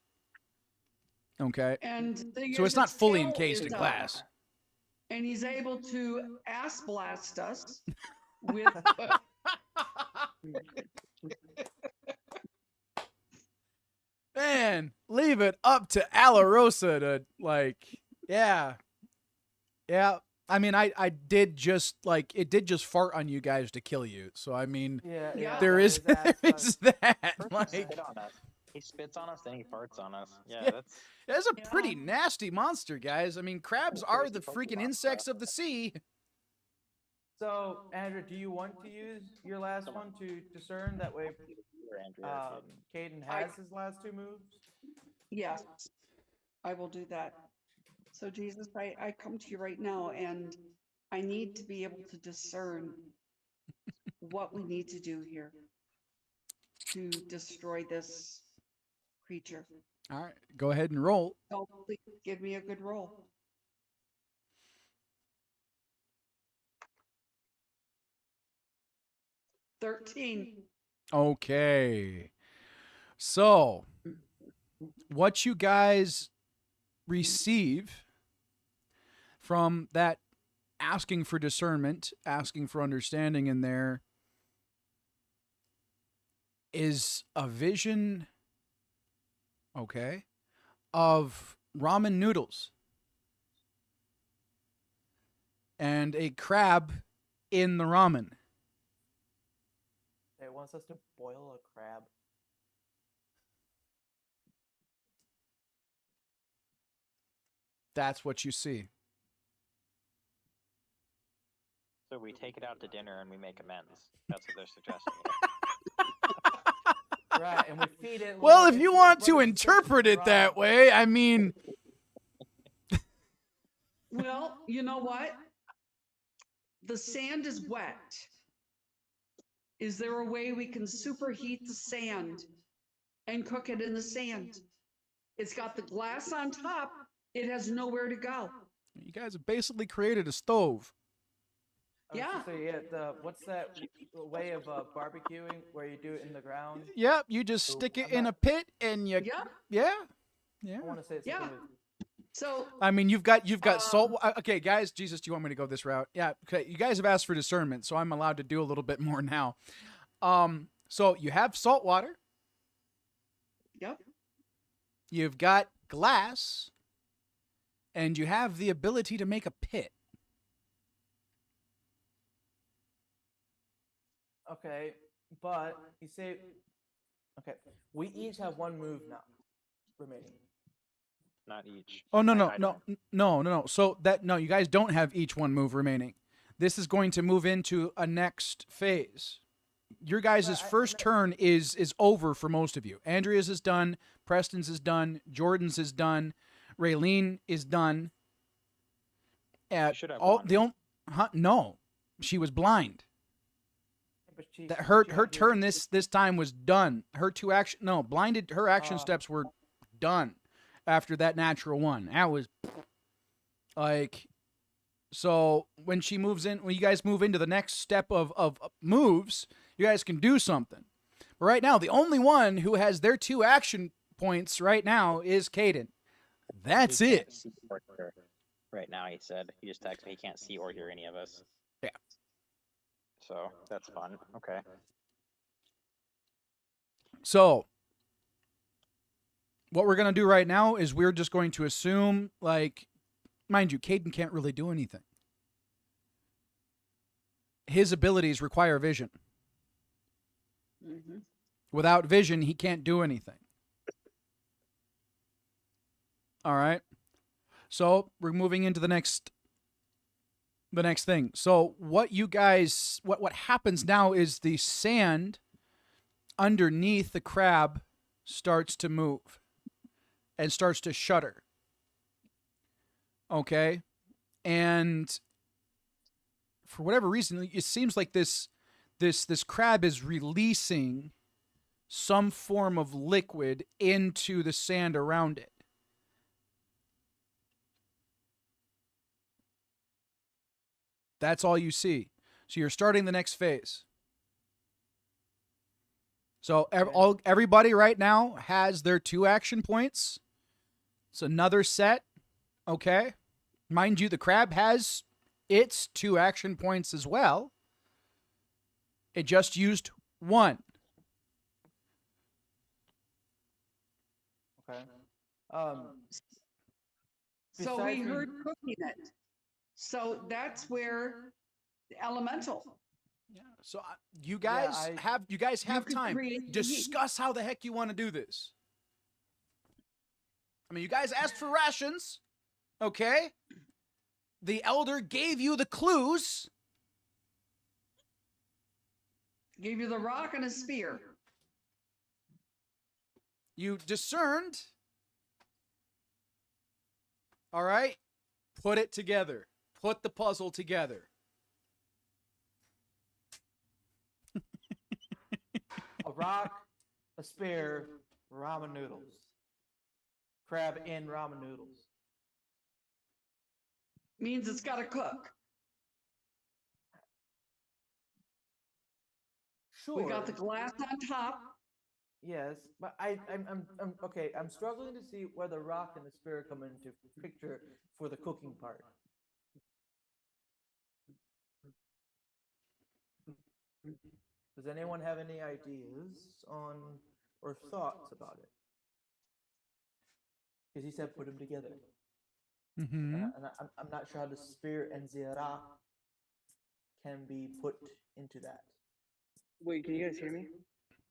Okay. And the thing So is, it's not fully still encased in is up. glass. And he's able to ass blast us with. Man, leave it up to Alarosa to like, yeah. Yeah. I mean, I did just like it did just fart on you guys to kill you. So I mean, Yeah, Yeah. there is his ass there is that. First Like, he spit on us. He spits on us, then he farts on us. Yeah, Yeah. that's that's a Yeah. pretty nasty monster, guys. I mean, crabs That's are crazy the freaking Pokemon insects stuff. of the sea. So, Andrew, do you want to use your last one to discern? That way, either Andrea or Caden. Caden has his last 2 moves. Yes, I will do that. So Jesus, I come to you right now and I need to be able to discern what we need to do here to destroy this creature. All right, go ahead and roll. So please give me a good roll. $13. Okay. So, what you guys receive from that asking for discernment, asking for understanding in there is a vision, okay, of ramen noodles and a crab in the ramen. It wants us to boil a crab. That's what you see. So we take it out to dinner and we make amends. That's what they're suggesting. Right, and we feed it. Well, little if you bits want of to brothers and sisters interpret it raw. that way, I mean, Well, you know what? The sand is wet. Is there a way we can superheat the sand and cook it in the sand? It's got the glass on top. It has nowhere to go. you guys have basically created a stove. I was Yeah. gonna say, yeah, what's that way of barbecuing where you do it in the ground? Yep, you just So, stick it I'm in not- a pit and you, Yeah. yeah. I want to say it's Yeah. something with- So I mean, you've got salt. Okay, guys, Jesus, do you want me to go this route? Yeah. Okay, you guys have asked for discernment, so I'm allowed to do a little bit more now. So you have salt water. Yep. You've got glass, and you have the ability to make a pit. Okay, but you say, okay, we each have one move now remaining. Not each. Oh no I- no I no don't. no. So you guys don't have each one move remaining. This is going to move into a next phase. Your guys' first turn is over for most of you. Andrea's is done. Preston's is done. Jordan's is done. Raylene is done. should have all won. the only no, she was blind. But she, That her she had turn to- this time was done. Her blinded. Her action steps were done after that natural one. That was like, so when she moves in, when you guys move into the next step of moves, you guys can do something. But right now, the only one who has their 2 action points right now is Caden. That's He it. can't see or hear. Right now, he said. He just texted me. He can't see or hear any of us. Yeah. So that's fun. Okay. So what we're going to do right now is we're just going to assume, like, mind you, Caden can't really do anything. His abilities require vision. Mhm. Without vision, he can't do anything. All right. So we're moving into the next thing. So what you guys, what happens now is the sand underneath the crab starts to move and starts to shudder. Okay. And for whatever reason, it seems like this crab is releasing some form of liquid into the sand around it. That's all you see. So you're starting the next phase. So everybody right now has their 2 action points. It's another set. Okay. Mind you, the crab has its 2 action points as well. It just used 1. Okay. So we Besides heard cooking it. So that's where the elemental. Yeah. So you guys have You could time. create the heat. Discuss how the heck you want to do this. I mean, you guys asked for rations. Okay. The elder gave you the clues. Gave you the rock and a spear. You discerned. All right. Put it together. Put the puzzle together. a rock, a spear, ramen noodles. Crab in ramen noodles. Means it's got to cook. Sure. We got the glass on top. Yes, but I'm okay. I'm struggling to see where the rock and the spear come into picture for the cooking part. Does anyone have any ideas on or thoughts about it? Because he said put them together, Mm-hmm. and I'm not sure how the spear and the rock can be put into that. Wait, can you guys hear me?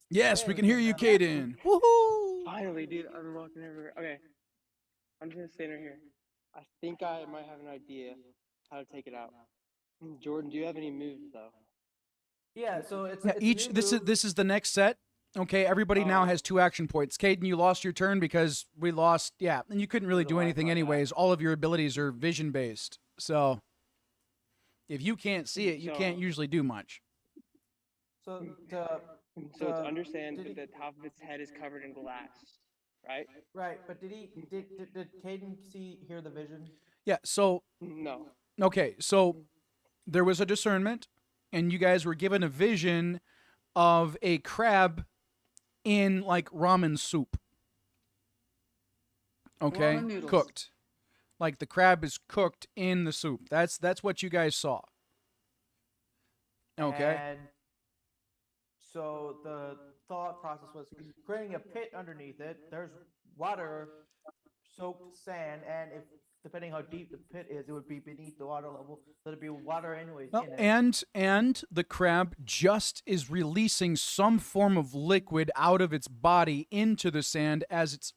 Yes, Yeah, we we can hear can you, have Caden. Woohoo! Finally, dude, I've been walking everywhere. Okay. I'm just gonna stand right here. I think I might have an idea how to take it out. Jordan, do you have any moves though? Yeah, so it's Yeah, it's a each new this is move. this is the next set. Okay, everybody now has 2 action points. Caden, you lost your turn because we lost. Yeah, and you couldn't really The do anything Wi-Fi anyways. All of your abilities are vision based. So if you can't see it, you can't usually do much. So So it's understand that the top of its head is covered in glass, right? right, but did Caden hear the vision? Yeah. So No. okay, so there was a discernment, and you guys were given a vision of a crab in like ramen soup. Okay, Ramen noodles. cooked. Like the crab is cooked in the soup. That's what you guys saw. Okay. And so the thought process was creating a pit underneath it. There's water-soaked sand, and if depending how deep the pit is, it would be beneath the water level. So there'd be water anyways Well, in it. and the crab just is releasing some form of liquid out of its body into the sand as it's.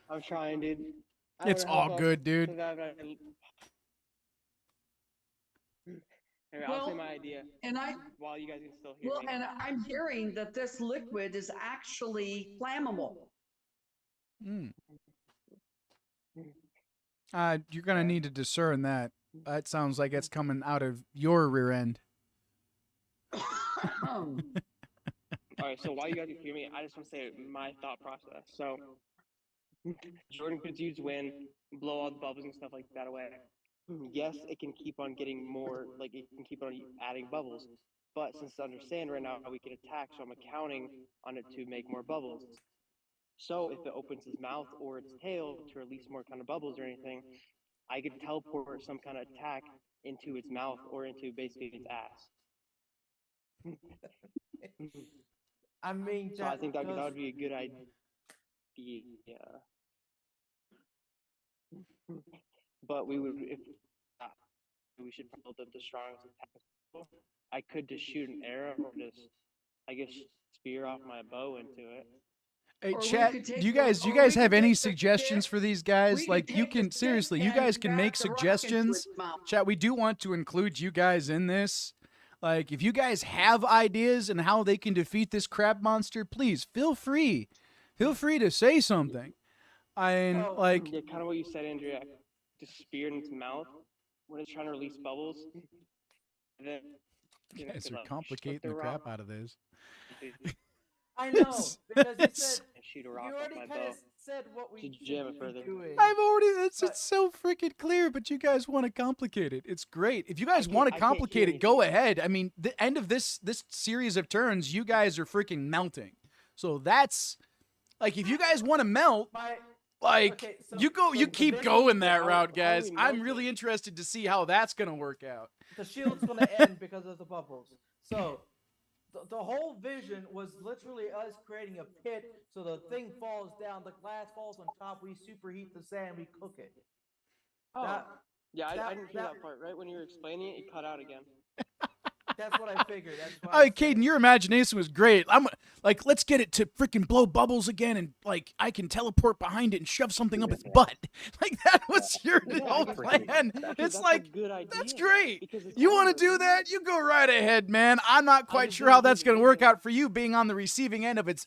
I'm trying, dude. It's all good, dude. Anyway, I'll say Well, my idea And while you guys can still hear well, me. and I'm hearing that this liquid is actually flammable. You're gonna need to discern that. That sounds like it's coming out of your rear end. All right, so while you guys can hear me, I just want to say my thought process. So Jordan could use wind, blow all the bubbles and stuff like that away. Yes, it can keep on getting more, like it can keep on adding bubbles. But since it's under sand right now, we can attack, so I'm accounting on it to make more bubbles. So if it opens its mouth or its tail to release more kind of bubbles or anything, I could teleport some kind of attack into its mouth or into basically its ass. I mean, So I think that would be a good idea. But we would, if we should build up the strongest attack possible. I could just shoot an arrow or just, I guess, spear off my bow into it. Hey, Or we chat, could do take you the- guys or we could have any take the suggestions stick- for these guys? we Like could you take the can stick seriously, you and guys can back make the rock into suggestions. its mouth. Chat, we do want to include you guys in this. Like if you guys have ideas and how they can defeat this crab monster, please feel free. Feel free to say something. Like Yeah, kind of what you said, Andrea. Just spear in its mouth when it's trying to release bubbles. And then you guys are complicating the crap out of this. I know because you said Shoot a you rock off already my kind bow. of said what we To should jam it be further. doing. I've already. It's But- so freaking clear, but you guys want to complicate it. It's great. If you guys can't- want I to can't hear complicate it, go anything. ahead. I mean, the end of this series of turns, you guys are freaking melting. So that's like, if you guys want to melt, My- like okay, so- you go, so you the keep vision- going that how- route, how guys. we I'm melt really it? interested to see how that's gonna work out. the shield's gonna end because of the bubbles. So the whole vision was literally us creating a pit so the thing falls down, the glass falls on top, we superheat the sand, we cook it. That- Yeah, I that- didn't hear that- that part. Right when you were explaining it, it cut out again. That's what I figured. That's why. All right, Caden, your imagination was great. I'm like, let's get it to freaking blow bubbles again, and like I can teleport behind it and shove something up its butt. Like that was your whole plan. It's That's like a good idea. that's great. because it's You want to armor. do that? You go right ahead, man. I'm not quite just sure how don't that's think going to it's work good. out for you, being on the receiving end of its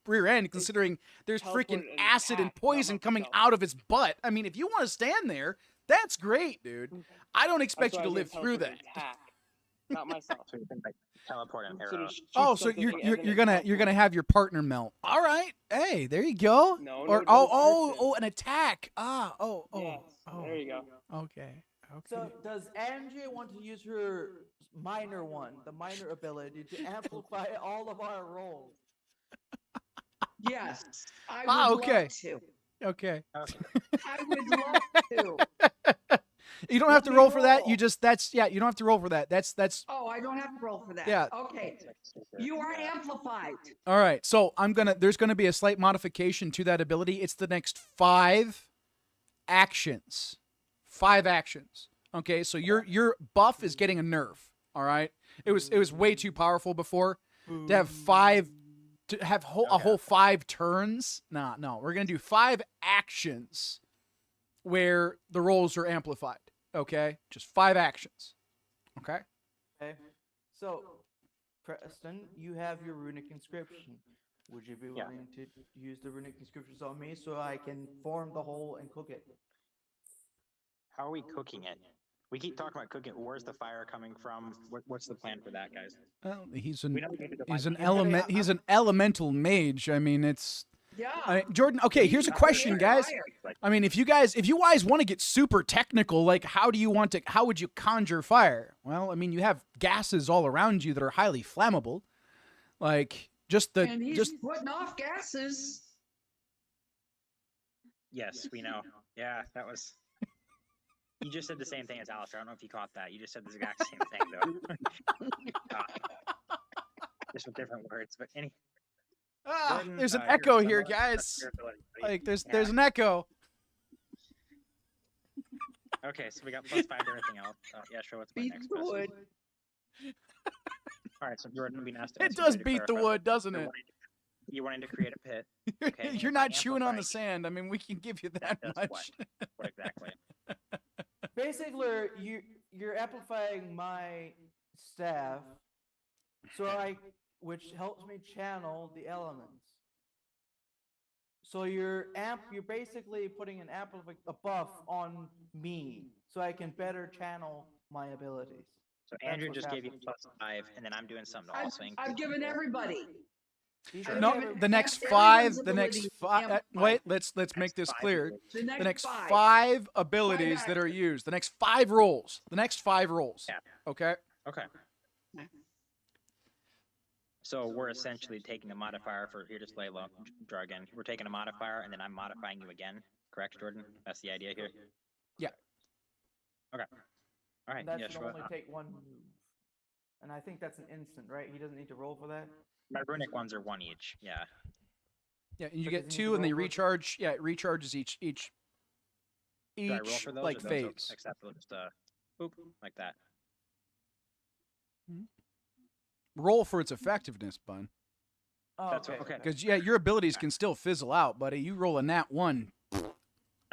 rear end, considering there's freaking teleport and acid and attack, not poison about coming itself. out of its butt. I mean, if you want to stand there, that's great, dude. I don't expect you to live through that. Not myself. So you can like teleport an So arrow. just shoot Oh, so something you're and you're then you're it gonna teleports. have your partner melt. All right. Hey, there you go. No, Or no, oh person. an attack. Ah, oh. Yes, there you go. Okay. Okay. So does Angie want to use her minor one, the minor ability, to amplify all of our rolls? Yes, I would okay. love to. Okay. Okay. I would love to. You don't have to Let me roll for that. You roll. just you don't have to roll for that. That's Oh, I don't have to roll for that. Yeah. Okay. You are amplified. all right. So there's gonna be a slight modification to that ability. It's the next 5 actions. 5 actions. Okay, so your buff is getting a nerf. All right. It was way too powerful before. to have five a whole 5 turns. No, we're gonna do 5 actions where the rolls are amplified. Okay, just 5 actions. Okay. Okay. So, Preston, you have your runic inscription. Would you be willing to use the runic inscriptions on me so I can form the whole and cook it? How are we cooking it? We keep talking about cooking. Where's the fire coming from? What's the plan for that, guys? Well, he's We know we need to an divide- element. He's an elemental mage. I mean, it's. Yeah. Jordan. Okay, here's a question, guys. I mean, if you guys want to get super technical, like how would you conjure fire? Well, I mean, you have gases all around you that are highly flammable. Like And he's putting off gases. Yes, we know. Yeah, that was. You just said the same thing as Alistair. I don't know if you caught that. You just said the exact same thing, though. Just with different words, but Jordan, there's an you're echo here, somewhat- guys. that's your ability, buddy. Like there's an echo. Okay, so we got +5 to everything else. Yeah, sure. What's my Beat next the question? wood. All right, so Jordan, be nice to It us. does You're ready to beat the clarify. wood, doesn't it? You wanting to create a pit? Okay, You're by not chewing on the amplifying- sand. I mean, we can give you that That's much. what exactly? Basically, you're amplifying my staff, which helps me channel the elements. So you're basically putting a buff on me, so I can better channel my abilities. So That's Andrew what's just gave you happening. +5, and then I'm doing something to also I've increase given the roll. everybody. He's I've No, gonna given give the next everyone's 5. The next ability 5. amplified. Wait, let's make this 5 clear. abilities. The The next 5. 5 abilities that are actions. used. The next 5 rolls. The next 5 rolls. Yeah. Okay. Okay. So we're essentially taking a modifier for here. Just lay low, draw again. We're taking a modifier, and then I'm modifying you again. Correct, Jordan? That's the idea here. Yeah. Okay. All right. That Yeah, should sure. only take 1 move. And I think that's an instant, right? He doesn't need to roll for that? My runic ones are 1 each. Yeah. Yeah, and you But get does he need 2 to and they roll for it? recharge. Yeah, it recharges each Do I roll for those? like or those phase. Except they'll just boop like that. Roll for its effectiveness, bud. Oh, That's okay. okay. Because yeah, your abilities can still fizzle out, buddy. You roll a nat 1,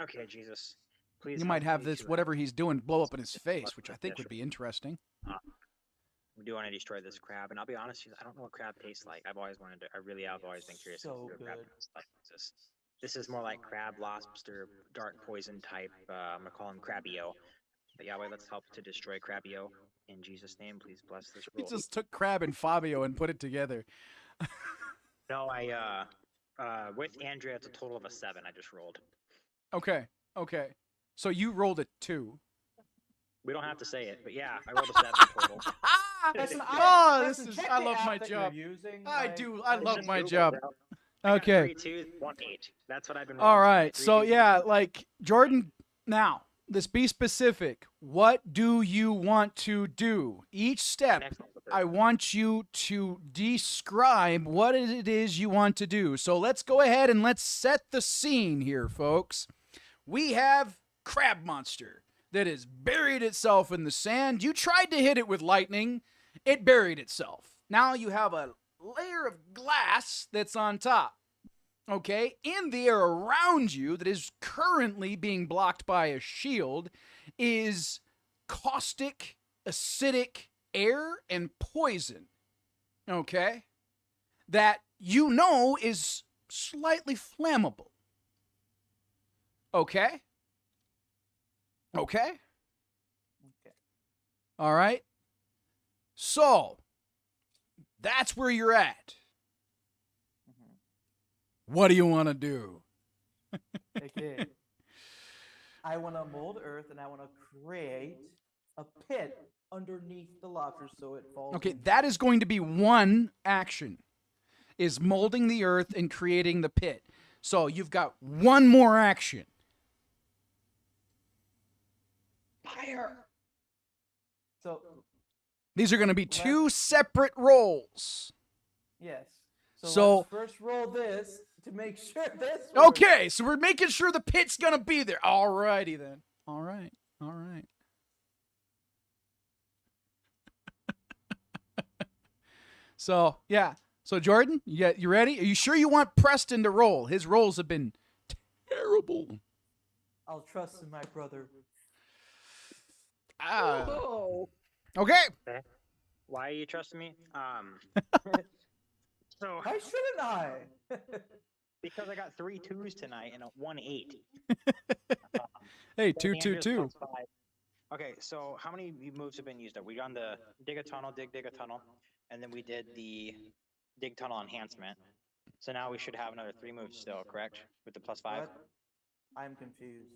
Okay, Jesus. Please. you might help have me this to, whatever he's doing blow up in his Yeah, face, plus which I the think fish. would be interesting. We do want to destroy this crab, and I'll be honest, I don't know what crab tastes like. I've always wanted to. I really have always been curious. So what crab good. tastes like. This is more like crab, lobster, dark poison type. I'm gonna call him Crabio. But Yahweh, let's help to destroy Crabio in Jesus' name. Please bless this He roll. just took Crab and Fabio and put it together. No, with Andrea, it's a total of a 7. I just rolled. Okay. So you rolled a 2. We don't have to say it, but yeah, I rolled a 7 total. Preston, Oh, Preston, this is check I the love app my that you're job. using, I like- do. I It's love just my Google, job. bro. I got Okay. 3, 2, 1, 8. That's what I've been. All rolling. right. 3, So 2, yeah, like Jordan, now let's be specific. What do you want to do? Each step, Next one, the third I one. want you to describe what it is you want to do. So let's go ahead and let's set the scene here, folks. We have Crab Monster that has buried itself in the sand. You tried to hit it with lightning. It buried itself. Now you have a layer of glass that's on top. Okay? In the air around you that is currently being blocked by a shield is caustic, acidic air and poison. Okay? That you know is slightly flammable. Okay? Okay? All right? So, that's where you're at. What do you want to do? Okay. I want to mold earth and I want to create a pit underneath the lobster so it falls. Okay, into- that is going to be one action. Is molding the earth and creating the pit. So, you've got one more action. Fire. So, These are going to be 2 separate rolls. yes. So- let's first roll this to make sure this works. Okay, so we're making sure the pit's going to be there. Alrighty then. All right. So yeah. So Jordan, you ready? Are you sure you want Preston to roll? His rolls have been terrible. I'll trust in my brother. Oh, Okay. Okay. Why are you trusting me? So Why shouldn't I? because I got 3 2s tonight and a 1 8. Hey, Both 2 2 Andrews 2. +5. Okay, so how many moves have been used up? We done the dig a tunnel, dig a tunnel, and then we did the dig tunnel enhancement. So now we should have another 3 moves still, correct? With the +5. What? I'm confused.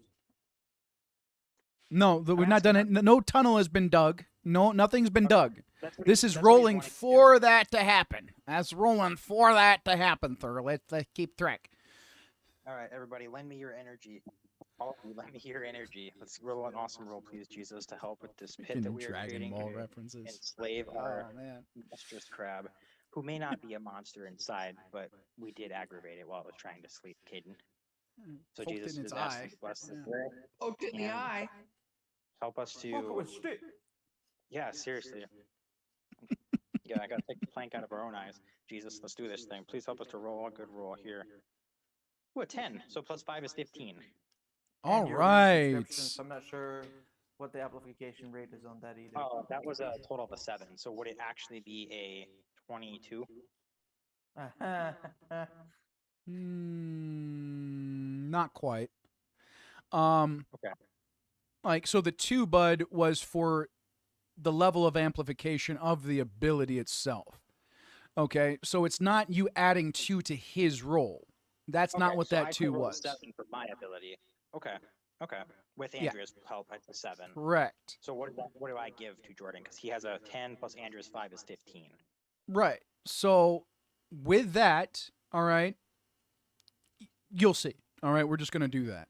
No, we've not done it. No tunnel has been dug. No, nothing's been dug. This is rolling for that to happen. That's rolling for that to happen, Thur. Let's keep track. All right, everybody, lend me your energy. All of you, lend me your energy. Let's roll an awesome roll, please, Jesus, to help with this pit that we are Dragon creating. Ball references. Enslave our Oh man. monstrous crab, who may not be a monster inside, but we did aggravate it while it was trying to sleep, Caden. So Poked Jesus in its is asking, eye. bless this Yeah. prayer. poked it in the And eye. help us Fuck it to. with stick. Yeah, seriously. Yeah, I gotta take the plank out of our own eyes. Jesus, let's do this thing. Please help us to roll a good roll here. Ooh, a 10. So +5 is 15. All And your right. subscription, so I'm not sure what the amplification rate is on that either. Oh, that was a total of a 7. So would it actually be a 22? Not quite. Okay. Like so, the 2 bud was for the level of amplification of the ability itself. Okay, so it's not you adding 2 to his roll. That's not what so that I 2 can roll a was. 7 for my ability. Okay. Okay. With Yeah. Andrea's help, it's a 7. Correct. So what do I give to Jordan? Because he has a 10 plus Andrea's 5 is 15. Right. So with that, all right, you'll see. All right, we're just gonna do that.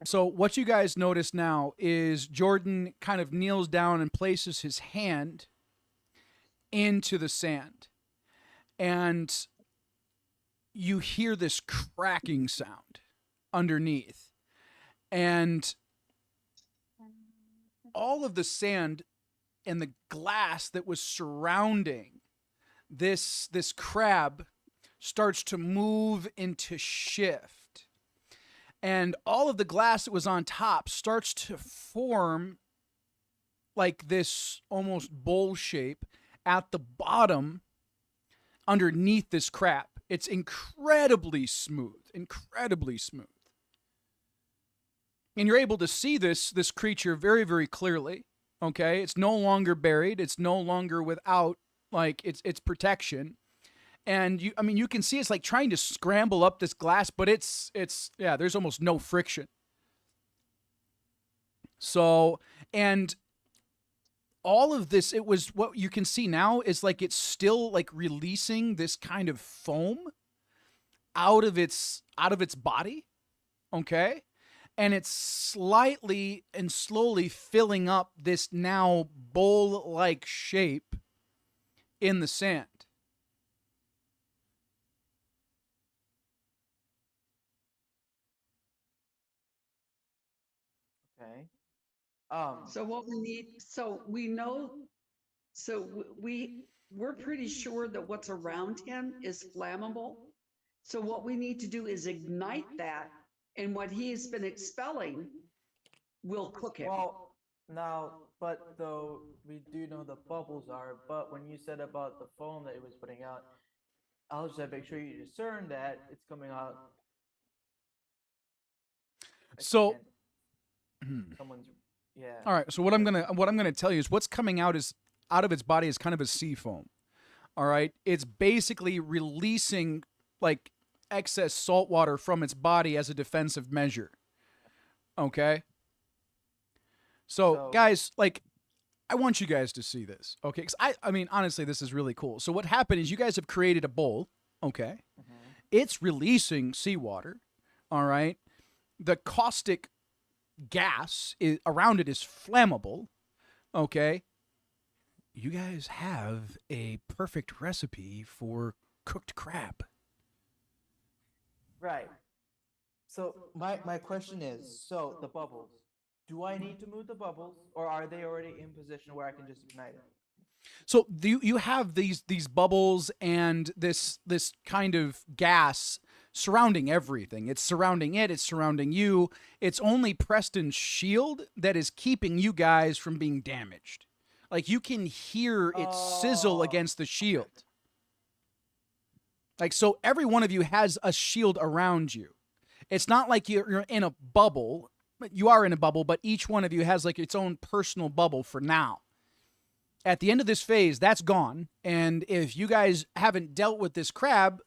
So what you guys notice now is Jordan kind of kneels down and places his hand into the sand, and you hear this cracking sound underneath, and all of the sand and the glass that was surrounding this crab starts to move into shift, and all of the glass that was on top starts to form like this almost bowl shape at the bottom underneath this crab. It's incredibly smooth, incredibly smooth. And you're able to see this creature very, very clearly. Okay, it's no longer buried. It's no longer without like its protection. And you can see it's like trying to scramble up this glass, but it's there's almost no friction. So, and all of this, it was what you can see now is like it's still like releasing this kind of foam out of its body. Okay? And it's slightly and slowly filling up this now bowl-like shape in the sand. Okay. So what we need, so we know, so we're pretty sure that what's around him is flammable. So what we need to do is ignite that, and what he has been expelling will cook him. Well, now, but though we do know the bubbles are, but when you said about the foam that it was putting out, I'll just make sure you discern that it's coming out. So, someone's, yeah. All right. So what I'm gonna tell you is what's coming out of its body is kind of a sea foam. All right. It's basically releasing like excess salt water from its body as a defensive measure. Okay. So guys, like, I want you guys to see this, okay? Because I mean, honestly, this is really cool. So what happened is you guys have created a bowl, okay? It's releasing seawater, all right? The caustic gas around it is flammable, okay? You guys have a perfect recipe for cooked crab. Right. So my question is, so the bubbles, do I need to move the bubbles, or are they already in position where I can just ignite it? So you have these bubbles and this kind of gas surrounding everything. It's surrounding it. It's surrounding you. It's only Preston's shield that is keeping you guys from being damaged. Like you can hear it sizzle against the shield. Like so, every one of you has a shield around you. It's not like you're in a bubble. You are in a bubble, but each one of you has like its own personal bubble for now. At the end of this phase, that's gone. And if you guys haven't dealt with this crab,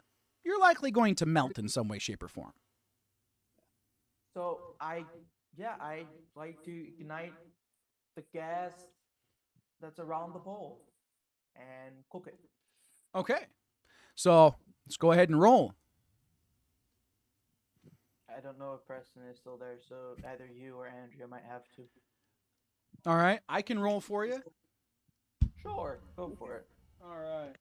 you're likely going to melt in some way, shape, or form. So I like to ignite the gas that's around the bowl and cook it. Okay. So let's go ahead and roll. I don't know if Preston is still there, so either you or Andrea might have to. All right. I can roll for you. Sure, go for it. All right.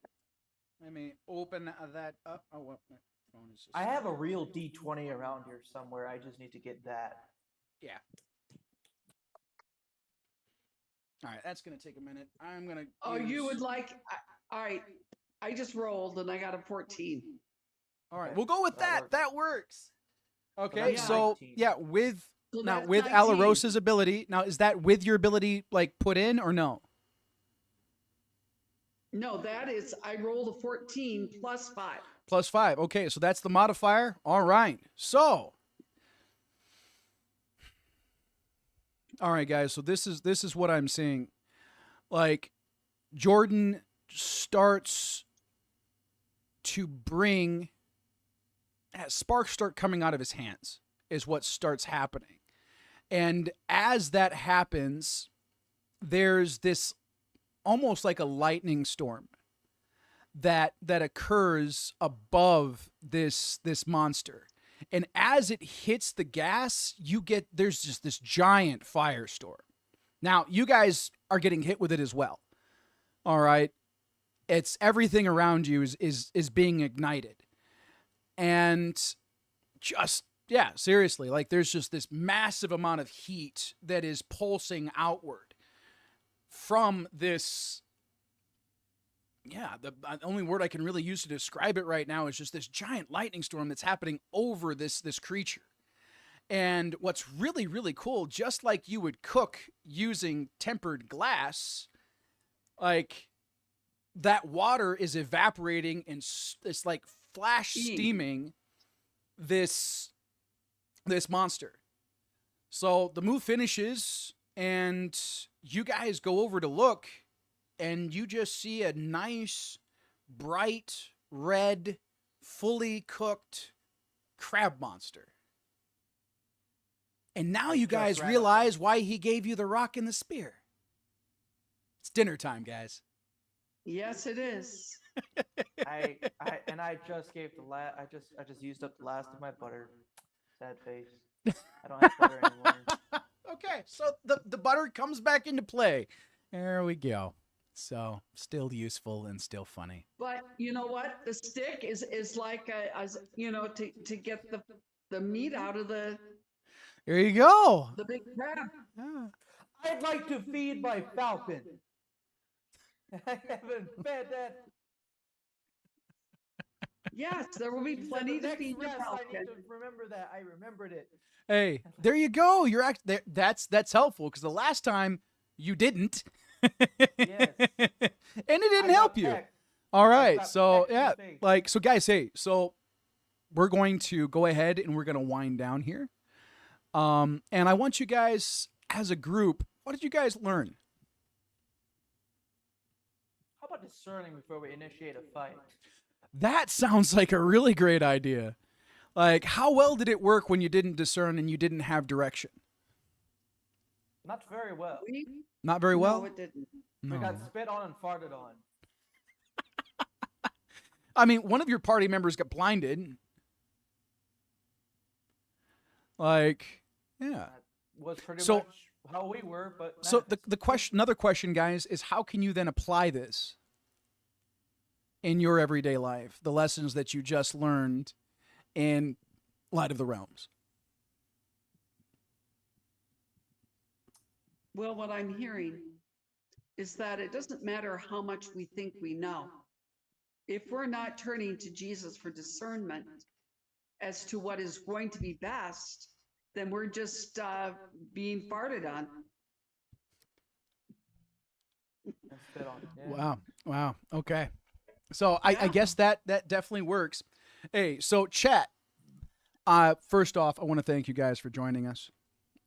Let me open that up. Oh, what? My phone is just... I have a real D20 around here somewhere. I just need to get that. Yeah. All right. That's going to take a minute. I'm going to. Oh, you would like. All right. I just rolled and I got a 14. All right. We'll go with that. That works. Okay. that's So, 19. yeah, with. So Now, that's with 19. Alarosa's ability, now is that with your ability like put in or no? No, that is, I rolled a 14 plus 5. Plus 5. Okay, so that's the modifier. All right. So, all right, guys. So this is what I'm seeing. Like, Jordan starts to bring sparks start coming out of his hands is what starts happening. And as that happens, there's this almost like a lightning storm that occurs above this monster. And as it hits the gas, there's just this giant firestorm. Now, you guys are getting hit with it as well. All right. It's everything around you is being ignited. And just, yeah, seriously, like there's just this massive amount of heat that is pulsing outward from this. Yeah, the only word I can really use to describe it right now is just this giant lightning storm that's happening over this creature. And what's really, really cool, just like you would cook using tempered glass, like that water is evaporating and it's like flash steaming this monster. So the move finishes and you guys go over to look and you just see a nice, bright, red, fully cooked crab monster. And now you guys realize why he gave you the rock and the spear. It's dinner time, guys. Yes, it is. I just gave I just used up the last of my butter. Sad face. I don't have butter anymore. Okay, so the butter comes back into play. There we go. So still useful and still funny. But you know what? The stick is like to get the meat out of the. There you go. The big crab. Yeah. I'd like to feed my falcon. I haven't fed that. Yes, there will be plenty to feed your I falcon. need to remember that. I remembered it. Hey, there you go. You're that's helpful because the last time you didn't. Yes. And it didn't help you. All right. So yeah, so guys, hey, so we're going to go ahead and we're going to wind down here. And I want you guys as a group, what did you guys learn? How about discerning before we initiate a fight? That sounds like a really great idea. Like, how well did it work when you didn't discern and you didn't have direction? Not very well. Not very well? No, it didn't. We got spit on and farted on. I mean, one of your party members got blinded. Like, yeah. That was pretty So- much how we were, but So the question, another question, guys, is how can you then apply this in your everyday life? The lessons that you just learned in Light of the Realms. Well, what I'm hearing is that it doesn't matter how much we think we know. If we're not turning to Jesus for discernment as to what is going to be best, then we're just being farted on. And spit on. Yeah. Wow. Wow. Okay. So I guess that definitely works. Hey, so chat. First off, I want to thank you guys for joining us.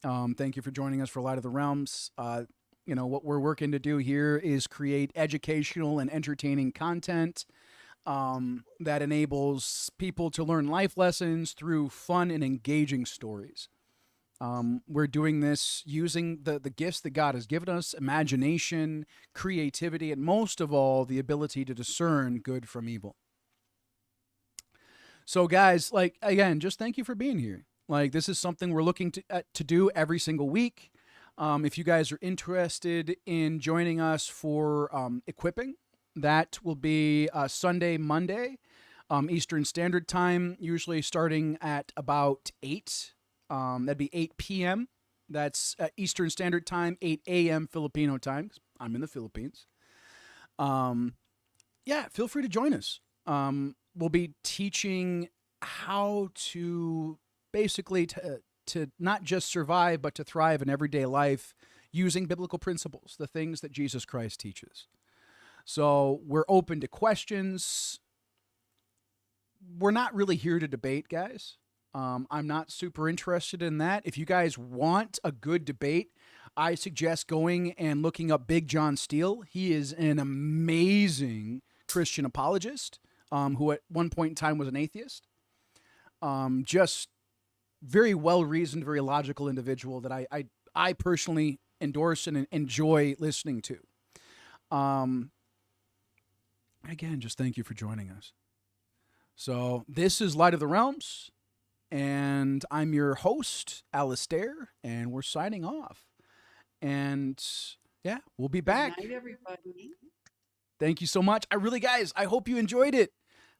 Thank you for joining us for Light of the Realms. What we're working to do here is create educational and entertaining content that enables people to learn life lessons through fun and engaging stories. We're doing this using the gifts that God has given us, imagination, creativity, and most of all, the ability to discern good from evil. So guys, like, again, just thank you for being here. Like, this is something we're looking to do every single week. If you guys are interested in joining us for equipping, that will be Sunday, Monday, Eastern Standard Time, usually starting at about 8. That'd be 8 p.m. That's Eastern Standard Time, 8 a.m. Filipino time. 'Cause I'm in the Philippines. Yeah, feel free to join us. We'll be teaching how to basically to not just survive, but to thrive in everyday life using biblical principles, the things that Jesus Christ teaches. So we're open to questions. We're not really here to debate, guys. I'm not super interested in that. If you guys want a good debate, I suggest going and looking up Big John Steele. He is an amazing Christian apologist who at one point in time was an atheist. Just very well-reasoned, very logical individual that I personally endorse and enjoy listening to. Again, just thank you for joining us. So this is Light of the Realms, and I'm your host, Alistair, and we're signing off. And yeah, we'll be back. Good night, everybody. Thank you so much. Guys, I hope you enjoyed it.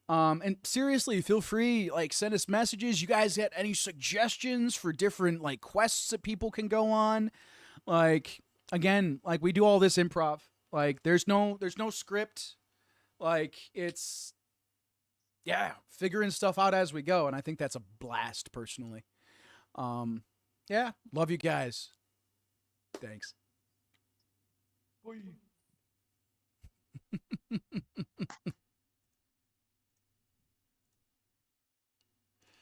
And seriously, feel free, like, send us messages. You guys got any suggestions for different, like, quests that people can go on? Like, again, like, we do all this improv. Like, there's no script. Like, it's, yeah, figuring stuff out as we go. And I think that's a blast, personally. Yeah, love you guys. Thanks. Bye.